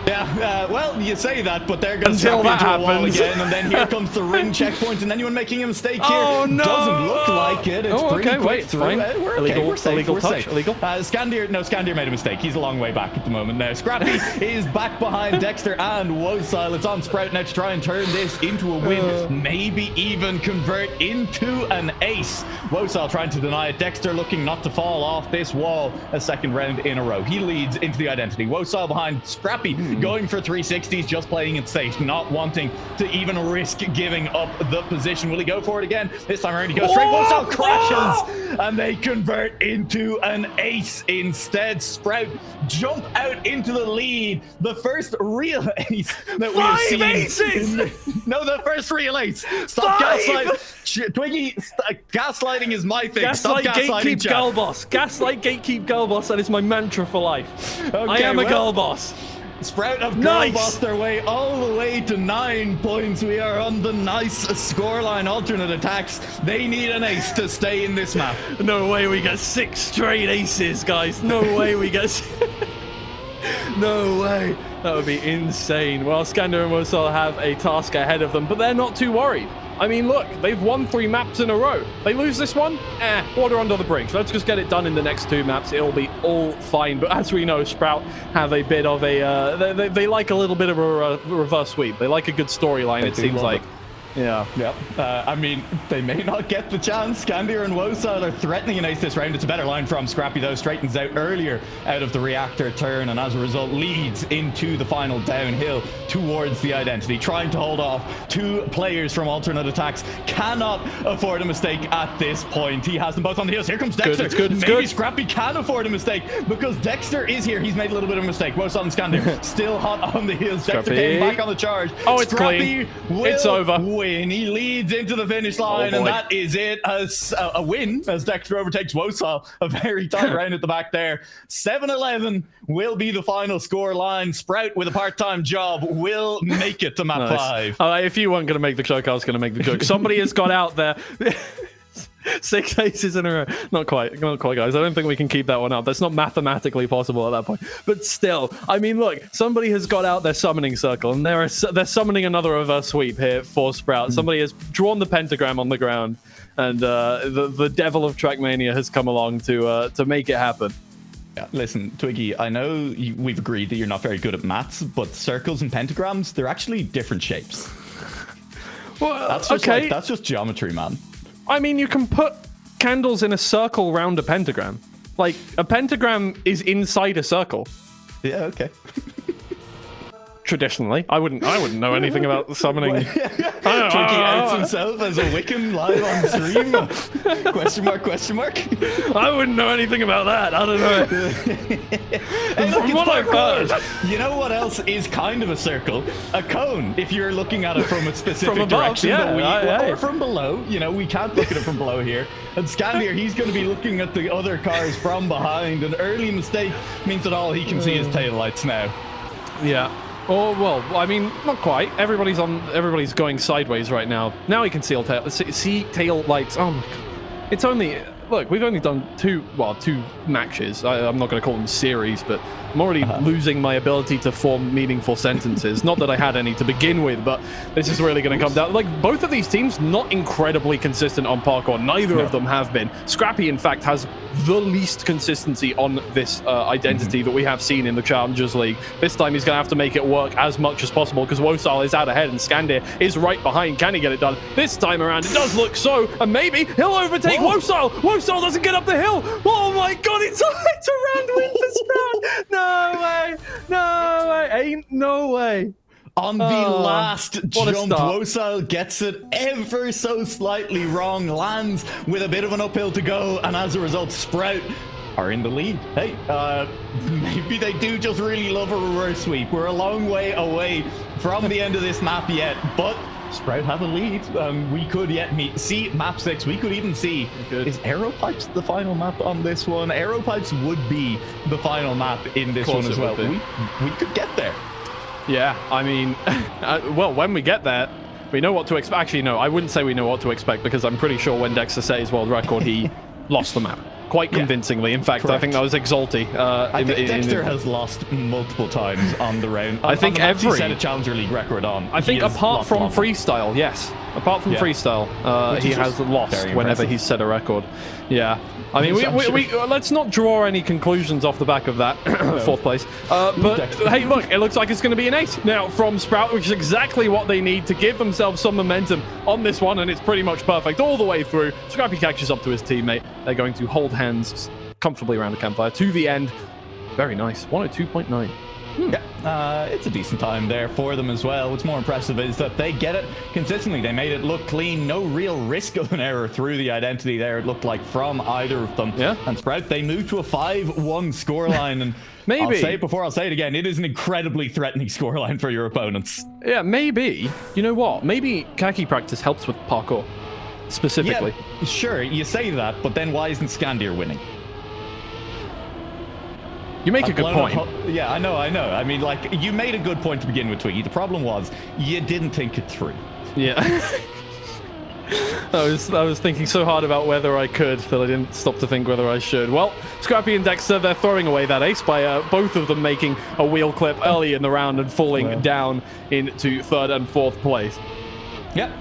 Yeah, well, you say that, but they're going to step into a wall again, and then here comes the ring checkpoint, and anyone making a mistake here doesn't look like it. It's pretty quick through. Fine. We're okay. We're safe. Illegal touch. Illegal. Scandir made a mistake. He's a long way back at the moment now. Scrappy is back behind Dexter and Wosile. It's on Sprout now to try and turn this into a win, maybe even convert into an ace. Wosile trying to deny it. Dexter looking not to fall off this wall a second round in a row. He leads into the identity. Wosile behind Scrappy. Going for 360s, just playing it safe, not wanting to even risk giving up the position. Will he go for it again? This time around he goes straight. Wosile crashes, and they convert into an ace instead. Sprout jump out into the lead. The first real ace that we have seen. 5 aces! No, the first real ace. Stop gaslighting. Twiggy, gaslighting is my thing. Gaslight, gatekeep, girl boss. Gaslight, gatekeep, girl boss. That is my mantra for life. Okay, I am a girl boss. Sprout have girl bossed their way all the way to 9 points. We are on the nice scoreline. Alternate attacks. They need an ace to stay in this map. No way we get 6 straight aces, guys. No way we get... No way. That would be insane. Well, Skander and Wosal have a task ahead of them, but they're not too worried. I mean, look, they've won 3 maps in a row. They lose this one? Water under the bridge. Let's just get it done in the next 2 maps. It'll be all fine. But as we know, Sprout have a bit of a... they like a little bit of a reverse sweep. They like a good storyline, it seems like. Yeah. Yep. I mean, they may not get the chance. Scandir and Wosile are threatening an ace this round. It's a better line from Scrappy, though. Straightens out earlier out of the reactor turn, and as a result, leads into the final downhill towards the identity. Trying to hold off 2 players from alternate attacks. Cannot afford a mistake at this point. He has them both on the heels. Here comes Dexter. It's good. Maybe Scrappy can afford a mistake because Dexter is here. He's made a little bit of a mistake. Wosile and Scandir still hot on the heels. Dexter came back on the charge. Oh, it's clean. It's over. He leads into the finish line, and that is it as a win as Dexter overtakes Wosile. A very tight round at the back there. 7-11 will be the final score line. Sprout with a part-time job will make it to map 5. If you weren't going to make the joke, I was going to make the joke. Somebody has got out there. 6 aces in a row. Not quite, guys. I don't think we can keep that one up. That's not mathematically possible at that point. But still, I mean, look, somebody has got out their summoning circle, and they're summoning another reverse sweep here for Sprout. Somebody has drawn the pentagram on the ground, and the devil of Trackmania has come along to make it happen. Yeah, listen, Twiggy, I know we've agreed that you're not very good at maths, but circles and pentagrams, they're actually different shapes. Well, that's just that's just geometry, man. I mean, you can put candles in a circle round a pentagram. Like, a pentagram is inside a circle. Yeah, okay. traditionally. I wouldn't know anything about summoning. Twiggy outs himself as a Wiccan live on stream. Question mark. I wouldn't know anything about that. I don't know. Hey, look, From what I've heard. You know what else is kind of a circle? A cone, if you're looking at it from a specific From above, direction. yeah, Or from below. You know, we can't look at it from below here. And Scandier, he's going to be looking at the other cars from behind. An early mistake means that all he can see is taillights now. Yeah. Oh, well, I mean, not quite. Everybody's going sideways right now. Now he can see tail lights. Oh my god. It's only, look, we've only done two matches. I'm not going to call them series, but I'm already losing my ability to form meaningful sentences. Not that I had any to begin with, but this is really going to come down. Like, both of these teams, not incredibly consistent on parkour. Neither of them have been. Scrappy, in fact, has the least consistency on this identity that we have seen in the Challengers League. This time he's going to have to make it work as much as possible because Wosal is out ahead and Scandier is right behind. Can he get it done? This time around, it does look so, and maybe he'll overtake Wosal. Wosal doesn't get up the hill. Oh my god, it's a round win for Sprout. No way. No way. Ain't no way. On the last jump, start. Wosal gets it ever so slightly wrong, lands with a bit of an uphill to go, and as a result, Sprout are in the lead. Hey, maybe they do just really love a reverse sweep. We're a long way away from the end of this map yet, but Sprout have a lead. We could yet see map 6. We could even see, is Aeropipes the final map on this one? Aeropipes would be the final map in this one as well. We could get there. Yeah, I mean, well, when we get there, we know what to expect. Actually, no, I wouldn't say we know what to expect because I'm pretty sure when Dexter set his world record, he lost the map. Quite convincingly. In fact, I think that was Exalty. I think Dexter has lost multiple times on the round. I think he set a Challenger League record on. I think apart from Freestyle, yes. Apart from Freestyle, he has lost whenever he's set a record. Yeah. I mean, we let's not draw any conclusions off the back of that. Fourth place. But hey, look, it looks like it's going to be an ace now from Sprout, which is exactly what they need to give themselves some momentum on this one, and it's pretty much perfect all the way through. Scrappy catches up to his teammate. They're going to hold hands comfortably around the campfire to the end. Very nice. 102.9. Yeah, it's a decent time there for them as well. What's more impressive is that they get it consistently. They made it look clean. No real risk of an error through the identity there, it looked like, from either of them. Yeah. And Sprout, they moved to a 5-1 scoreline. And maybe, I'll say it before I'll say it again, it is an incredibly threatening scoreline for your opponents. Yeah, maybe. You know what? Maybe khaki practice helps with parkour, specifically. Yeah, sure, you say that, but then why isn't Scandier winning? You make a good point. Yeah, I know. I mean, like, you made a good point to begin with, Twiggy. The problem was you didn't think it through. Yeah. I was thinking so hard about whether I could that I didn't stop to think whether I should. Well, Scrappy and Dexter, they're throwing away that ace by both of them making a wheel clip early in the round and falling down into 3rd and 4th place. Yep.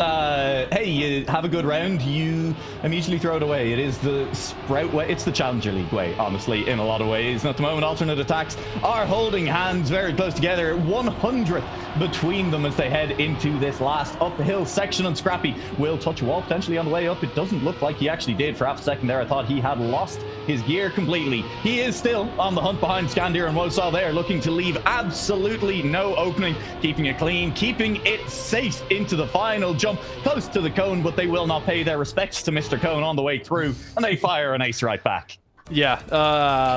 Hey, you have a good round, you immediately throw it away. It is the Sprout way. It's the Challenger League way, honestly, in a lot of ways. And at the moment, alternate attacks are holding hands very close together. 100th between them as they head into this last uphill section. And Scrappy will touch a wall potentially on the way up. It doesn't look like he actually did. For half a second there, I thought he had lost his gear completely. He is still on the hunt behind Scandier and Wosal there, looking to leave absolutely no opening, keeping it clean, keeping it safe into the final jump close to the cone, but they will not pay their respects to Mr. Cone on the way through, and they fire an ace right back. Yeah,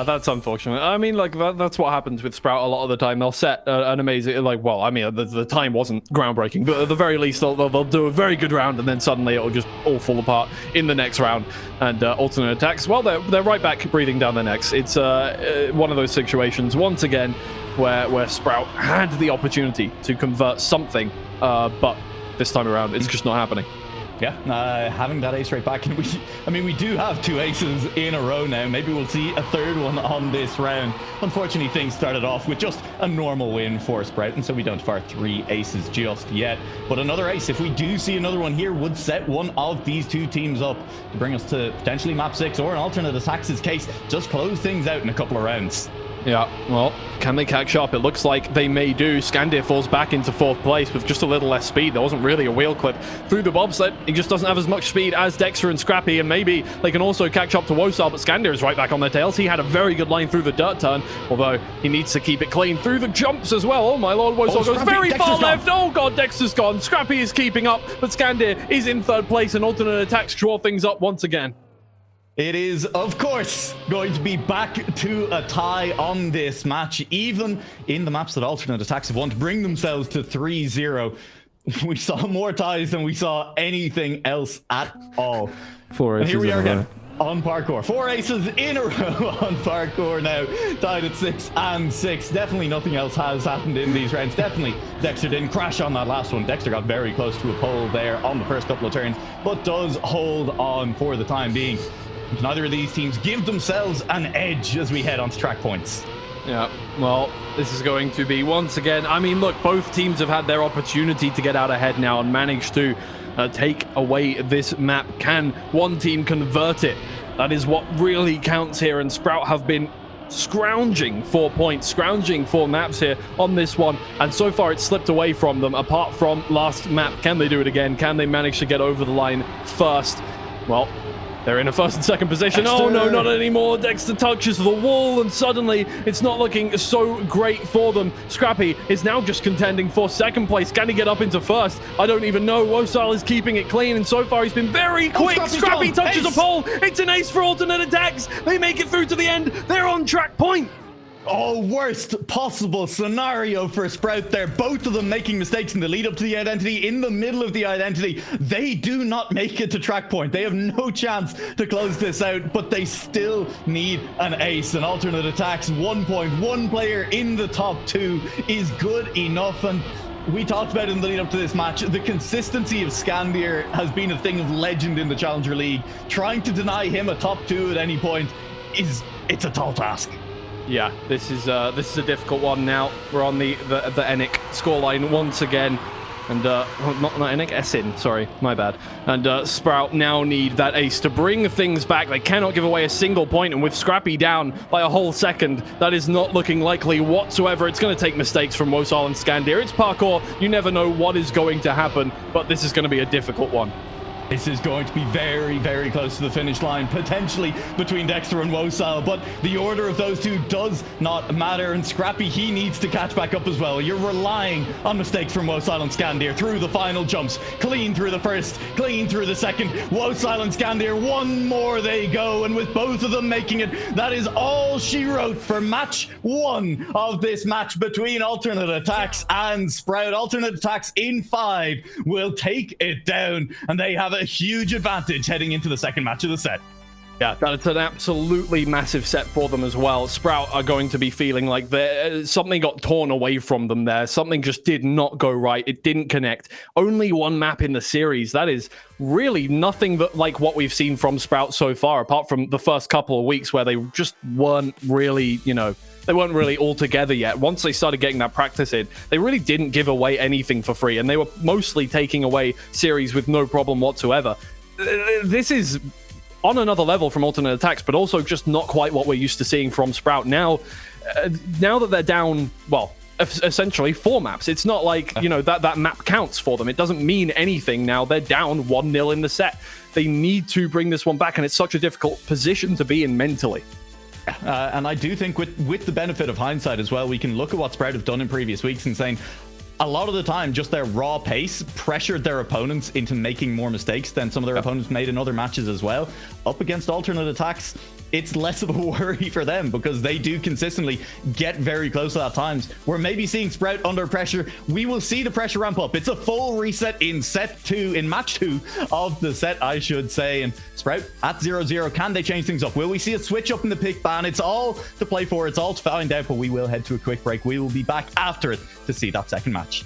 that's unfortunate. I mean, like, that's what happens with Sprout a lot of the time. They'll set an amazing, like, well, I mean, the time wasn't groundbreaking, but at the very least, they'll do a very good round, and then suddenly it'll just all fall apart in the next round. And alternate attacks, well, they're right back breathing down their necks. It's one of those situations, once again, where Sprout had the opportunity to convert something, but this time around, it's just not happening. Yeah, having that ace right back, and we do have 2 aces in a row now. Maybe we'll see a 3rd one on this round. Unfortunately, things started off with just a normal win for Sprout, and so we don't fire 3 aces just yet. But another ace, if we do see another one here, would set one of these 2 teams up to bring us to potentially map 6, or in alternate attacks' case, just close things out in a couple of rounds. Yeah, well, can they catch up? It looks like they may do. Scandir falls back into 4th place with just a little less speed. There wasn't really a wheel clip through the bobsled. He just doesn't have as much speed as Dexter and Scrappy, and maybe they can also catch up to Wosal, but Scandir is right back on their tails. He had a very good line through the dirt turn, although he needs to keep it clean through the jumps as well. Oh my lord, Wosal goes very far left. Oh god, Dexter's gone. Scrappy is keeping up, but Scandir is in 3rd place, and alternate attacks draw things up once again. It is, of course, going to be back to a tie on this match, even in the maps that alternate attacks have won to bring themselves to 3-0. We saw more ties than we saw anything else at all. 4 aces. And here we are again on Parkour. 4 aces in a row on Parkour now, tied at 6 and 6. Definitely nothing else has happened in these rounds. Definitely Dexter didn't crash on that last one. Dexter got very close to a pole there on the first couple of turns, but does hold on for the time being. Neither of these teams give themselves an edge as we head on to track points. Yeah, well, this is going to be, once again, I mean, look, both teams have had their opportunity to get out ahead now and managed to take away this map. Can one team convert it? That is what really counts here, and Sprout have been scrounging for points, scrounging for maps here on this one, and so far it's slipped away from them, apart from last map. Can they do it again? Can they manage to get over the line first? Well, they're in a 1st and 2nd position. Dexter. Oh no, not anymore. Dexter touches the wall and suddenly it's not looking so great for them. Scrappy is now just contending for 2nd place. Can he get up into 1st? I don't even know. Wosal is keeping it clean, and so far he's been very quick. Scrappy touches a pole. It's an ace for alternate attacks. They make it through to the end. They're on track point. Oh, worst possible scenario for Sprout there. Both of them making mistakes in the lead up to the identity. In the middle of the identity, they do not make it to track point. They have no chance to close this out, but they still need an ace. And alternate attacks, 1.1 player in the top 2 is good enough. And we talked about in the lead up to this match, the consistency of Scandir has been a thing of legend in the Challenger League. Trying to deny him a top 2 at any point it's a tall task. Yeah, this is a difficult one now. We're on the Enic scoreline once again. And, not Enic, Essin, sorry, my bad. And Sprout now need that ace to bring things back. They cannot give away a single point, and with Scrappy down by a whole second, that is not looking likely whatsoever. It's going to take mistakes from Wosal and Scandir. It's Parkour. You never know what is going to happen, but this is going to be a difficult one. This is going to be very, very close to the finish line, potentially between Dexter and Wosal, but the order of those two does not matter, and Scrappy, he needs to catch back up as well. You're relying on mistakes from Wosal and Scandir through the final jumps. Clean through the first, clean through the second. Wosal and Scandir, one more they go, and with both of them making it, that is all she wrote for match 1 of this match between alternate attacks and Sprout. Alternate attacks in 5 will take it down, and they have a huge advantage heading into the second match of the set. Yeah, that's an absolutely massive set for them as well. Sprout are going to be feeling like something got torn away from them there. Something just did not go right. It didn't connect. Only one map in the series. That is really nothing like what we've seen from Sprout so far, apart from the first couple of weeks where they just weren't really, they weren't really all together yet. Once they started getting that practice in, they really didn't give away anything for free, and they were mostly taking away series with no problem whatsoever. This is on another level from alternate attacks, but also just not quite what we're used to seeing from Sprout. Now that they're down, well, essentially 4 maps, it's not like, that map counts for them. It doesn't mean anything now. They're down 1-0 in the set. They need to bring this one back, and it's such a difficult position to be in mentally. And I do think with the benefit of hindsight as well, we can look at what Sprout have done in previous weeks and saying a lot of the time just their raw pace pressured their opponents into making more mistakes than some of their opponents made in other matches as well. Up against alternate attacks, it's less of a worry for them because they do consistently get very close at times. We're maybe seeing Sprout under pressure. We will see the pressure ramp up. It's a full reset in match 2 of the set, I should say. And Sprout at 0-0, can they change things up? Will we see a switch up in the pick ban? It's all to play for. It's all to find out, but we will head to a quick break. We will be back after it to see that second match.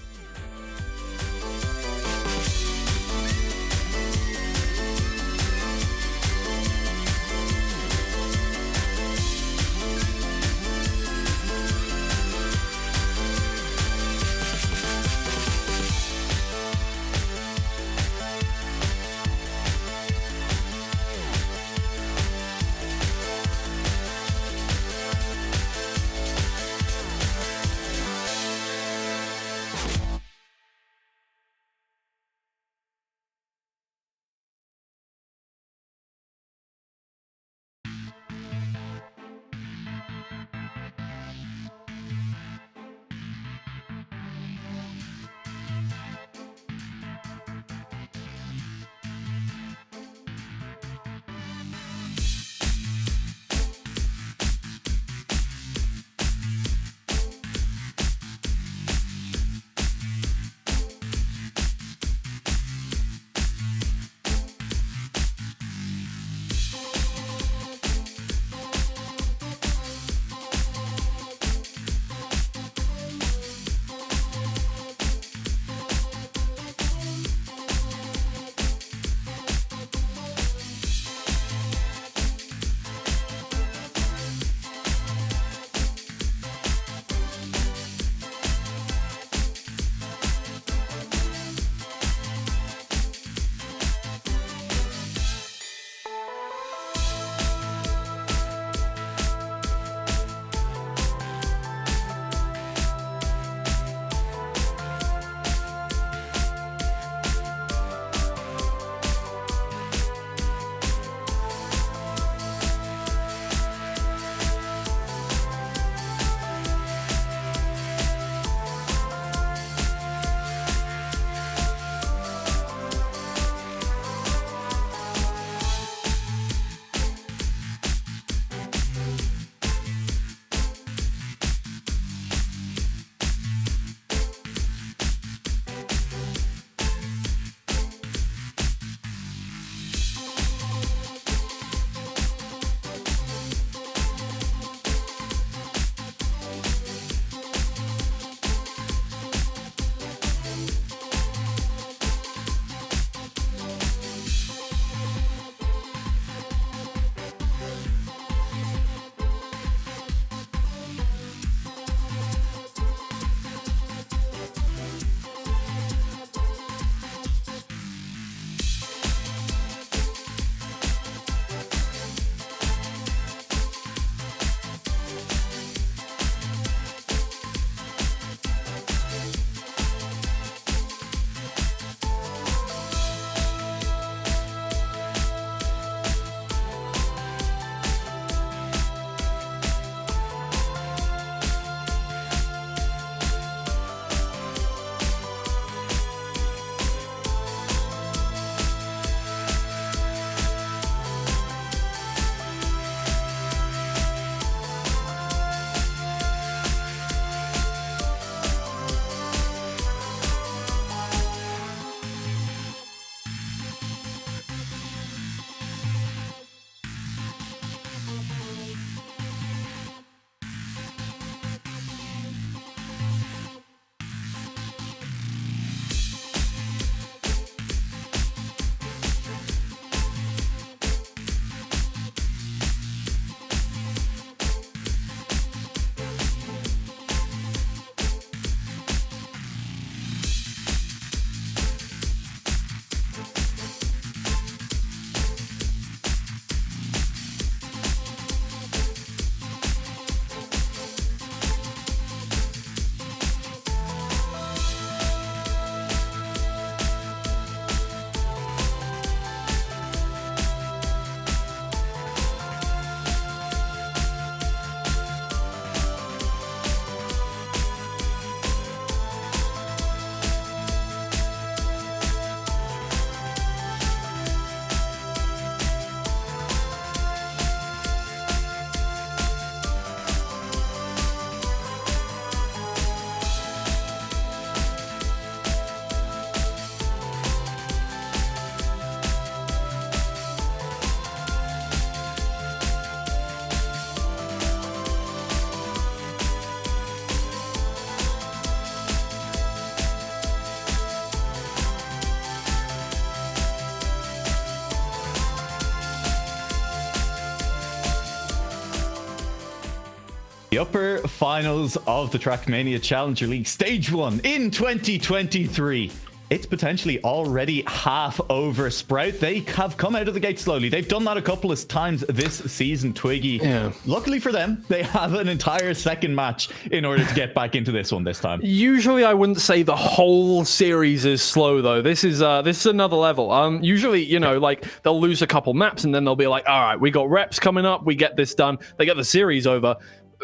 The upper finals of the Trackmania Challenger League Stage 1 in 2023. It's potentially already half over. Sprout, they have come out of the gate slowly. They've done that a couple of times this season, Twiggy. Yeah. Luckily for them, they have an entire second match in order to get back into this one this time. Usually, I wouldn't say the whole series is slow, though. This is another level. Usually, you know, like, they'll lose a couple maps, and then they'll be like, all right, we got reps coming up, we get this done. They get the series over.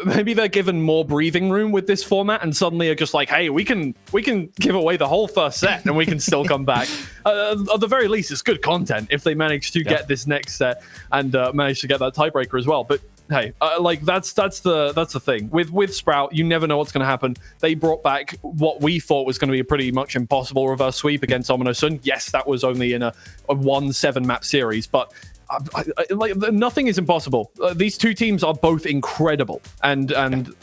Maybe they're given more breathing room with this format, and suddenly are just like, hey, we can give away the whole first set, and we can still come back. At the very least, it's good content if they manage to get this next set and manage to get that tiebreaker as well. But hey, like that's the thing with Sprout. You never know what's going to happen. They brought back what we thought was going to be a pretty much impossible reverse sweep against Omino Sun. Yes, that was only in a 1-7 map series, but like, nothing is impossible. These two teams are both incredible, and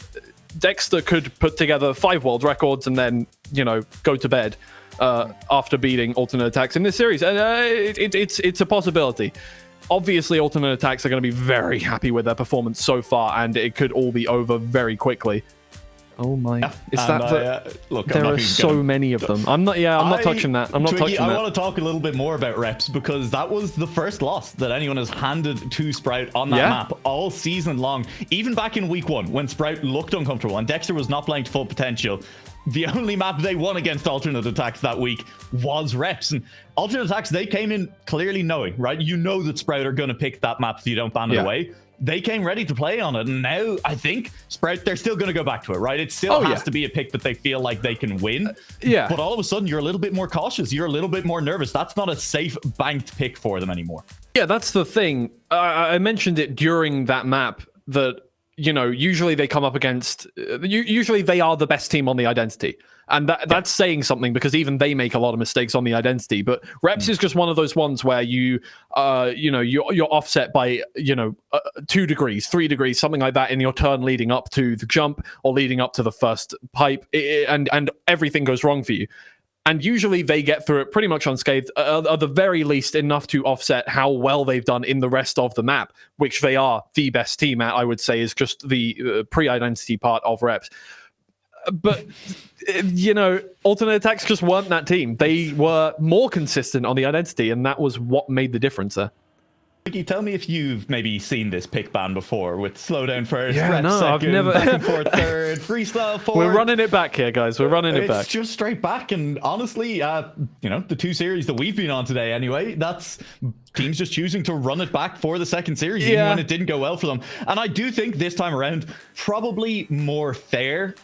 Dexter could put together 5 world records and then, you know, go to bed after beating Alternate Attacks in this series. And it's a possibility. Obviously, Alternate Attacks are going to be very happy with their performance so far, and it could all be over very quickly. Oh my! Yeah. Is that look? There are so many of them. I'm not touching that. I'm not Twiggy, touching that. I want to talk a little bit more about reps, because that was the first loss that anyone has handed to Sprout on that map all season long. Even back in week 1, when Sprout looked uncomfortable and Dexter was not playing to full potential, the only map they won against Alternate Attacks that week was reps. And Alternate Attacks, they came in clearly knowing, right? You know that Sprout are going to pick that map if you don't ban it away. They came ready to play on it, and now I think Sprout, they're still going to go back to it, right? It still has to be a pick that they feel like they can win. But all of a sudden, you're a little bit more cautious. You're a little bit more nervous. That's not a safe banked pick for them anymore. Yeah, that's the thing. I mentioned it during that map that, you know, usually they come up against... usually they are the best team on the identity. And that's saying something, because even they make a lot of mistakes on the identity. But reps is just one of those ones where you're offset by 2 degrees, 3 degrees, something like that in your turn leading up to the jump or leading up to the first pipe, and everything goes wrong for you. And usually they get through it pretty much unscathed, at the very least enough to offset how well they've done in the rest of the map, which they are the best team at, I would say, is just the pre-identity part of reps. But, you know, Alternate Attacks just weren't that team. They were more consistent on the identity, and that was what made the difference there. Vicky, tell me if you've maybe seen this pick ban before, with slowdown first, reps second, I've never... back and forth third, freestyle fourth. We're running it back here, guys. We're running it back. It's just straight back, and honestly, the 2 series that we've been on today anyway, that's teams just choosing to run it back for the second series, even when it didn't go well for them. And I do think this time around, probably more fair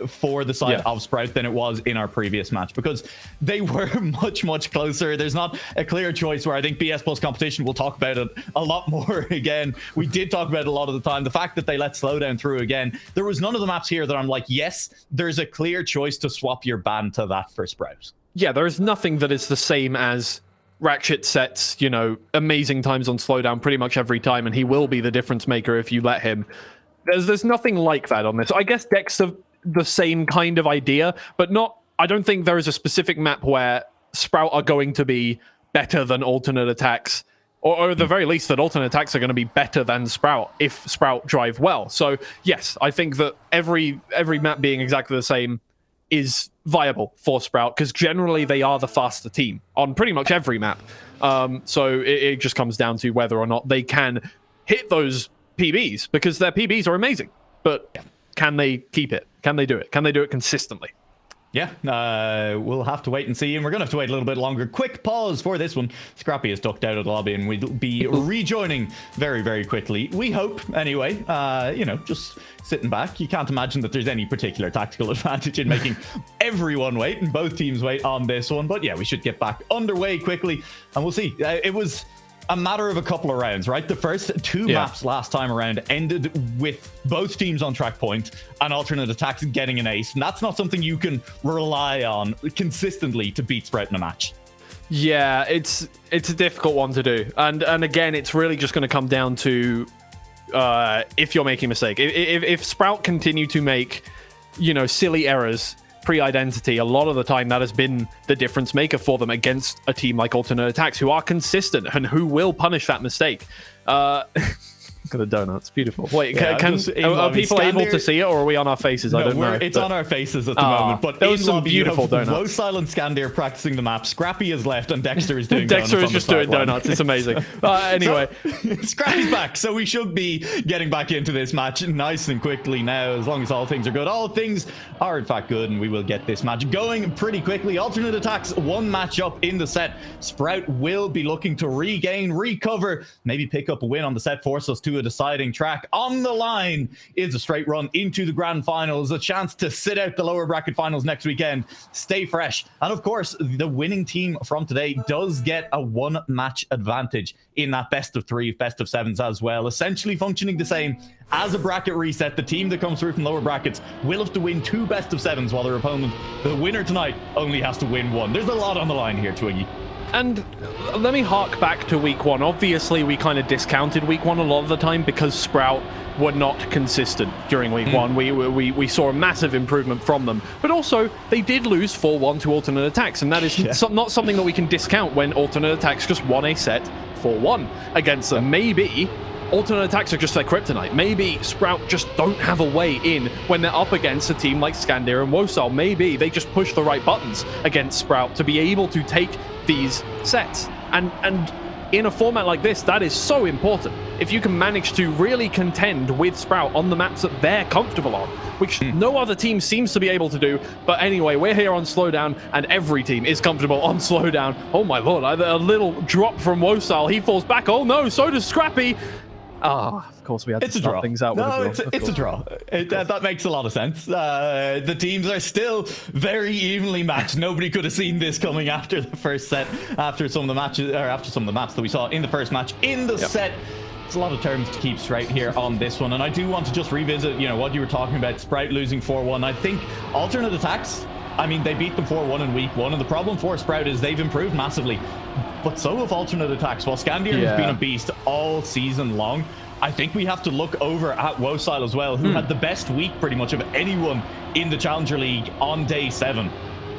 for the side of Sprout than it was in our previous match, because they were much, much closer. There's not a clear choice where I think BS Plus Competition will talk about it a lot more again. We did talk about it a lot of the time. The fact that they let Slowdown through again, there was none of the maps here that I'm like, yes, there's a clear choice to swap your ban to that for Sprout. Yeah, there is nothing that is the same as Ratchet sets, amazing times on Slowdown pretty much every time, and he will be the difference maker if you let him. There's nothing like that on this. I guess decks are the same kind of idea, but I don't think there is a specific map where Sprout are going to be better than Alternate Attacks, or at the very least that Alternate Attacks are going to be better than Sprout if Sprout drive well. So yes, I think that every map being exactly the same is viable for Sprout, because generally they are the faster team on pretty much every map. So it just comes down to whether or not they can hit those PBs, because their PBs are amazing. But can they keep it? Can they do it? Can they do it consistently? Yeah, we'll have to wait and see, and we're going to have to wait a little bit longer. Quick pause for this one. Scrappy is ducked out of the lobby, and we'll be rejoining very, very quickly. We hope, anyway, just sitting back. You can't imagine that there's any particular tactical advantage in making everyone wait, and both teams wait on this one. But yeah, we should get back underway quickly, and we'll see. It was a matter of a couple of rounds, right? The first 2 maps last time around ended with both teams on track point and Alternate Attacks getting an ace. And that's not something you can rely on consistently to beat Sprout in a match. Yeah, it's a difficult one to do. And again, it's really just going to come down to if you're making a mistake. If Sprout continue to make, silly errors pre-identity, a lot of the time that has been the difference maker for them against a team like Alternate Attacks, who are consistent and who will punish that mistake. Got a donut. Beautiful. Wait, Yeah, are people able to see it, or are we on our faces? I don't know. It's on our faces at the moment. But there was some lobby, beautiful donuts. Woesile and Scandir practicing the map. Scrappy is left, and Dexter is doing donuts. Dexter is just doing donuts. It's amazing. Anyway, so, Scrappy's back, so we should be getting back into this match nice and quickly now. As long as all things are good, all things are in fact good, and we will get this match going pretty quickly. Alternate attacks, one match up in the set. Sprout will be looking to regain, recover, maybe pick up a win on the set, force us to a deciding track. On the line is a straight run into the grand finals, a chance to sit out the lower bracket finals next weekend, stay fresh, and of course the winning team from today does get a one match advantage in that best of 3, best of 7s as well, essentially functioning the same as a bracket reset. The team that comes through from lower brackets will have to win 2 best of 7s, while their opponent, the winner tonight, only has to win 1. There's a lot on the line here, Twiggy. And let me hark back to week 1. Obviously, we kind of discounted week 1 a lot of the time because Sprout were not consistent during week 1. We saw a massive improvement from them. But also, they did lose 4-1 to alternate attacks, and that is not something that we can discount when alternate attacks just won a set 4-1 against them. Maybe alternate attacks are just their kryptonite. Maybe Sprout just don't have a way in when they're up against a team like Scandir and Woesile. Maybe they just push the right buttons against Sprout to be able to take these sets. And in a format like this, that is so important. If you can manage to really contend with Sprout on the maps that they're comfortable on, which no other team seems to be able to do. But anyway, we're here on slowdown, and every team is comfortable on slowdown. Oh my lord, a little drop from Woesile. He falls back. Oh no, so does Scrappy. Of course we had to start things out with a draw. It's a draw. That makes a lot of sense. The teams are still very evenly matched. Nobody could have seen this coming after the first set, after some of the matches, or after some of the maps that we saw in the first match. In the set, it's a lot of terms to keep straight here on this one. And I do want to just revisit, what you were talking about, Sprout losing 4-1. I think alternate attacks, I mean, they beat them 4-1 in week 1. And the problem for Sprout is they've improved massively. But so have alternate attacks. While Scandir has been a beast all season long, I think we have to look over at Woesile as well, who had the best week pretty much of anyone in the Challenger League on day 7.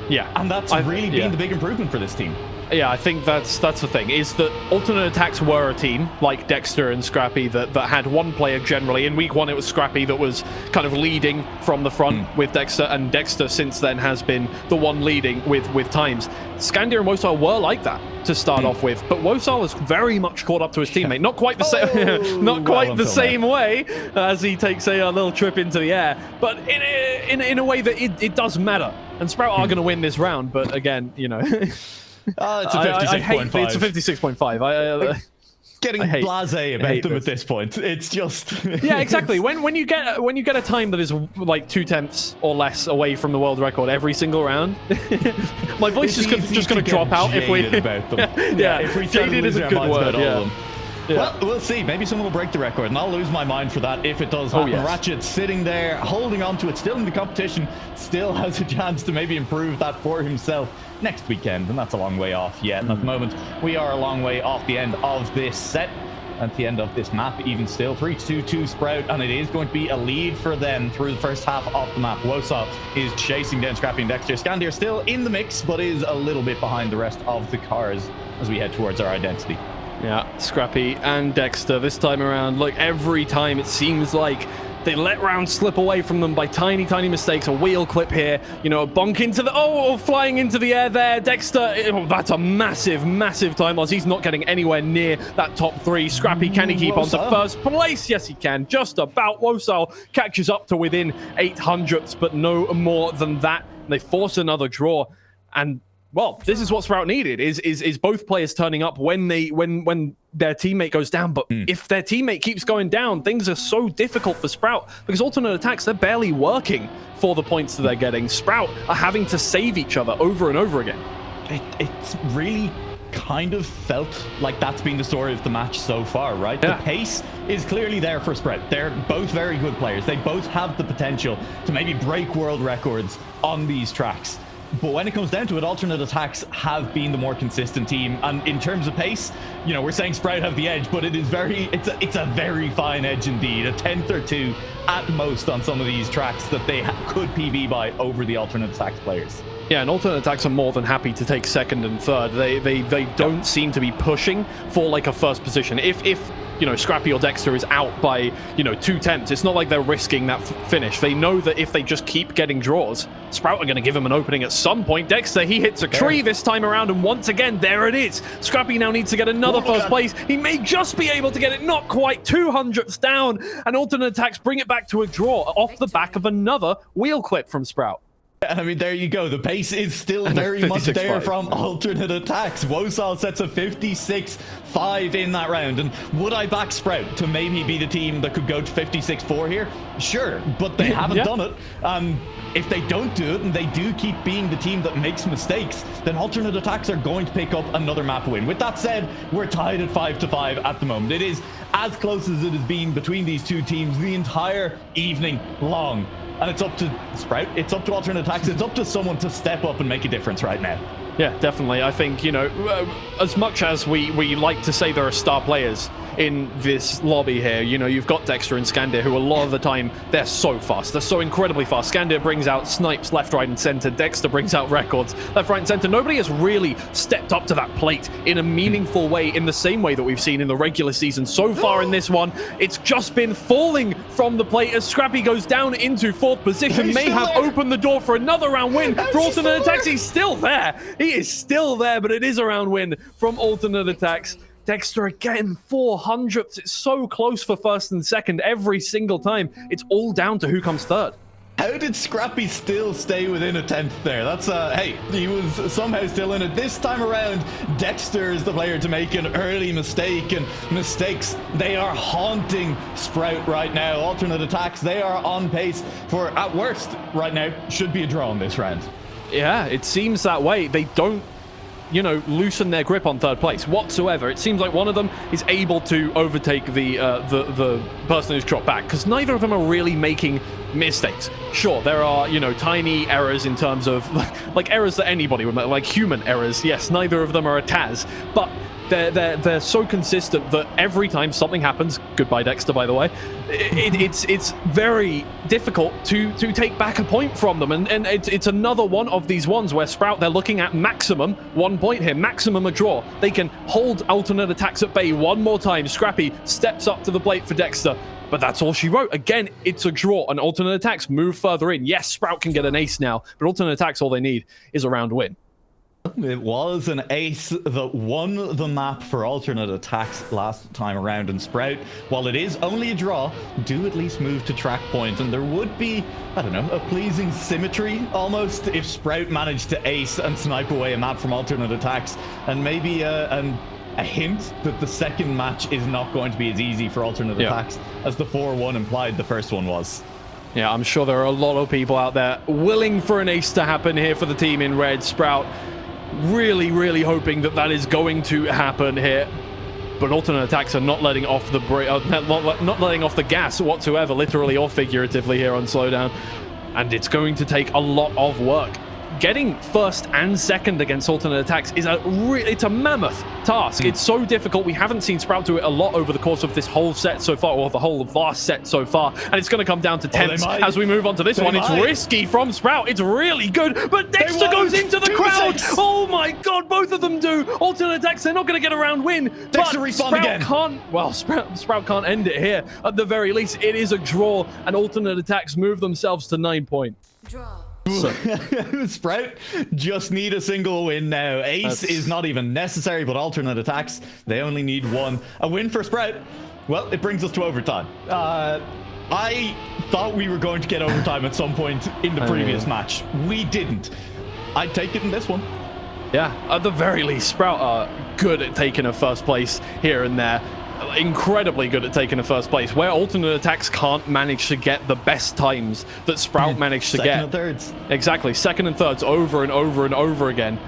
Yeah. And that's really been the big improvement for this team. Yeah, I think that's the thing, is that alternate attacks were a team like Dexter and Scrappy that had one player generally. In week 1, it was Scrappy that was kind of leading from the front with Dexter, and Dexter since then has been the one leading with times. Scandir and Woesile were like that to start off with, but Woesile is very much caught up to his teammate. Not quite the same, not quite the same way as he takes a little trip into the air, but in a way that it does matter. And Sprout are going to win this round, but again, it's a 56.5. It's a 56.5. Getting blasé about them at this point. It's just yeah, exactly. When you get a time that is like 2/10 or less away from the world record every single round, my voice is just going to drop out if we about them. if we jaded is a good word. Well, we'll see. Maybe someone will break the record, and I'll lose my mind for that if it does happen. Ratchet sitting there, holding on to it, still in the competition, still has a chance to maybe improve that for himself next weekend, and that's a long way off yet. And at the moment, we are a long way off the end of this set, at the end of this map, even still. 3-2-2 Sprout, and it is going to be a lead for them through the first half of the map. Woesile is chasing down Scrappy and Dexter. Scandir still in the mix, but is a little bit behind the rest of the cars as we head towards our identity. Yeah, Scrappy and Dexter this time around. Look, every time it seems like they let rounds slip away from them by tiny mistakes. A wheel clip here, a bonk into the... flying into the air there. Dexter, that's a massive time loss. He's not getting anywhere near that top 3. Scrappy, can he keep on to first place? Yes, he can. Just about. Woesile catches up to within 800ths, but no more than that. They force another draw, and... well, this is what Sprout needed, is both players turning up when their teammate goes down. But if their teammate keeps going down, things are so difficult for Sprout, because alternate attacks, they're barely working for the points that they're getting. Sprout are having to save each other over and over again. It's really kind of felt like that's been the story of the match so far, right? Yeah. The pace is clearly there for Sprout. They're both very good players. They both have the potential to maybe break world records on these tracks. But when it comes down to it, alternate attacks have been the more consistent team. And in terms of pace, we're saying Sprout have the edge, but it's a very fine edge indeed. A 10th or 2 at most on some of these tracks that they could PB by over the alternate attacks players. Yeah, and alternate attacks are more than happy to take second and third. They don't seem to be pushing for like a first position. If you know, Scrappy or Dexter is out by, you know, 2 tenths. It's not like they're risking that finish. They know that if they just keep getting draws, Sprout are going to give him an opening at some point. Dexter, he hits a tree this time around, and once again, there it is. Scrappy now needs to get another first place. He may just be able to get it, not quite, 200ths down, and Alternate Attacks bring it back to a draw off the back of another wheel clip from Sprout. I mean, there you go. The pace is still very much there from Alternate Attacks. Wosal sets a 56-5 in that round. And would I back Sprout to maybe be the team that could go to 56-4 here? Sure, but they haven't done it. If they don't do it and they do keep being the team that makes mistakes, then Alternate Attacks are going to pick up another map win. With that said, we're tied at 5-5 at the moment. It is as close as it has been between these two teams the entire evening long. And it's up to Sprout, it's up to Alternate Attacks, it's up to someone to step up and make a difference right now. Yeah, definitely. I think, you know, as much as we like to say there are star players in this lobby here, you know, you've got Dexter and Scandir, who a lot of the time, they're so fast. They're so incredibly fast. Scandir brings out snipes left, right, and center. Dexter brings out records left, right, and center. Nobody has really stepped up to that plate in a meaningful way, in the same way that we've seen in the regular season so far in this one. It's just been falling from the plate as Scrappy goes down into 4th position. May have opened the door for another round win for Alternate Attacks. He's still there. He is still there, but it is a round win from Alternate Attacks. Dexter again, 400ths. It's so close for first and second every single time. It's all down to who comes third. How did Scrappy still stay within a 10th there? That's, hey, he was somehow still in it. This time around, Dexter is the player to make an early mistake, and mistakes, they are haunting Sprout right now. Alternate Attacks, they are on pace for, at worst, right now, should be a draw in this round. Yeah, it seems that way. They don't, you know, loosen their grip on third place whatsoever. It seems like one of them is able to overtake the person who's dropped back, because neither of them are really making mistakes. Sure, there are, you know, tiny errors in terms of like errors that anybody would make, like human errors. Yes, neither of them are a Taz, but they're so consistent that every time something happens, goodbye Dexter, by the way, it's very difficult to take back a point from them, and it's another one of these ones where Sprout, they're looking at maximum 1 point here, maximum a draw. They can hold Alternate Attacks at bay one more time. Scrappy steps up to the plate for Dexter, but that's all she wrote. Again, it's a draw, and Alternate Attacks move further in. Yes, Sprout can get an ace now, but Alternate Attacks, all they need is a round win. It was an ace that won the map for Alternate Attacks last time around, and Sprout, while it is only a draw, do at least move to track point, and there would be, I don't know, a pleasing symmetry almost if Sprout managed to ace and snipe away a map from Alternate Attacks, and maybe a hint that the second match is not going to be as easy for Alternate Attacks as the 4-1 implied the first one was. Yeah, I'm sure there are a lot of people out there willing for an ace to happen here for the team in red. Sprout really, really hoping that that is going to happen here. But Alternate Attacks are not letting off the not letting off the gas whatsoever, literally or figuratively here on Slowdown. And it's going to take a lot of work. Getting first and second against Alternate Attacks is it's a mammoth task. It's so difficult. We haven't seen Sprout do it a lot over the course of this whole set so far, or the whole vast set so far. And it's going to come down to tenths as we move on to this one. It's risky from Sprout. It's really good, but Dexter goes into the crowd. Oh my God, both of them do. Alternate Attacks, they're not going to get a round win. Dexter respawn again. Sprout can't end it here. At the very least, it is a draw, and Alternate Attacks move themselves to 9 point. Draw. So. Sprout just need a single win now. Ace is not even necessary, but Alternate Attacks, they only need one. A win for Sprout, well, it brings us to overtime. I thought we were going to get overtime at some point in the previous match. We didn't. I'd take it in this one. Yeah, at the very least, Sprout are good at taking a first place here and there. Incredibly good at taking a first place, where Alternate Attacks can't manage to get the best times that Sprout managed to get. Second and thirds. Exactly, second and thirds over and over and over again.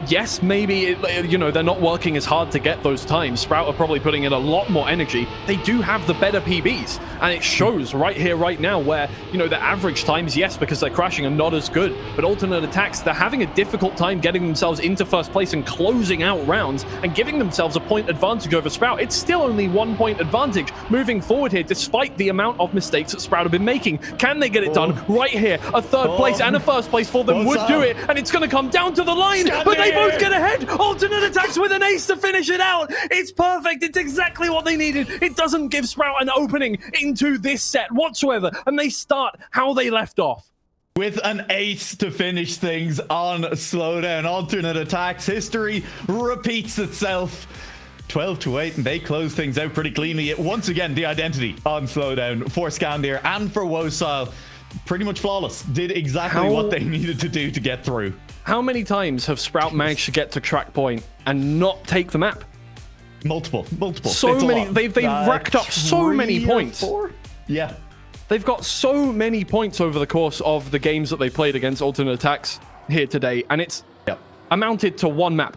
Yes, maybe, you know, they're not working as hard to get those times. Sprout are probably putting in a lot more energy. They do have the better PBs, And it shows right here, right now, where, you know, the average times, yes, because they're crashing, are not as good. But alternate attacks, they're having a difficult time getting themselves into first place and closing out rounds and giving themselves a point advantage over Sprout. It's still only 1 point advantage moving forward here, despite the amount of mistakes that Sprout have been making. Can they get it done? Right here, a third place and a first place for them would do it, and it's going to come down to the line, but they both get ahead. Alternate attacks with an ace to finish it out. It's perfect. It's exactly what they needed. It doesn't give Sprout an opening into this set whatsoever, and they start how they left off. With an ace to finish things on Slowdown. Alternate attacks. History repeats itself. 12-8, and they close things out pretty cleanly. Once again, the identity on Slowdown for Scandir and for Wosile, pretty much flawless. Did exactly what they needed to do to get through. How many times have Sprout managed to get to track point and not take the map? Multiple. So many. They've racked up so many points. 4? Yeah. They've got so many points over the course of the games that they played against alternate attacks here today, and it's amounted to one map.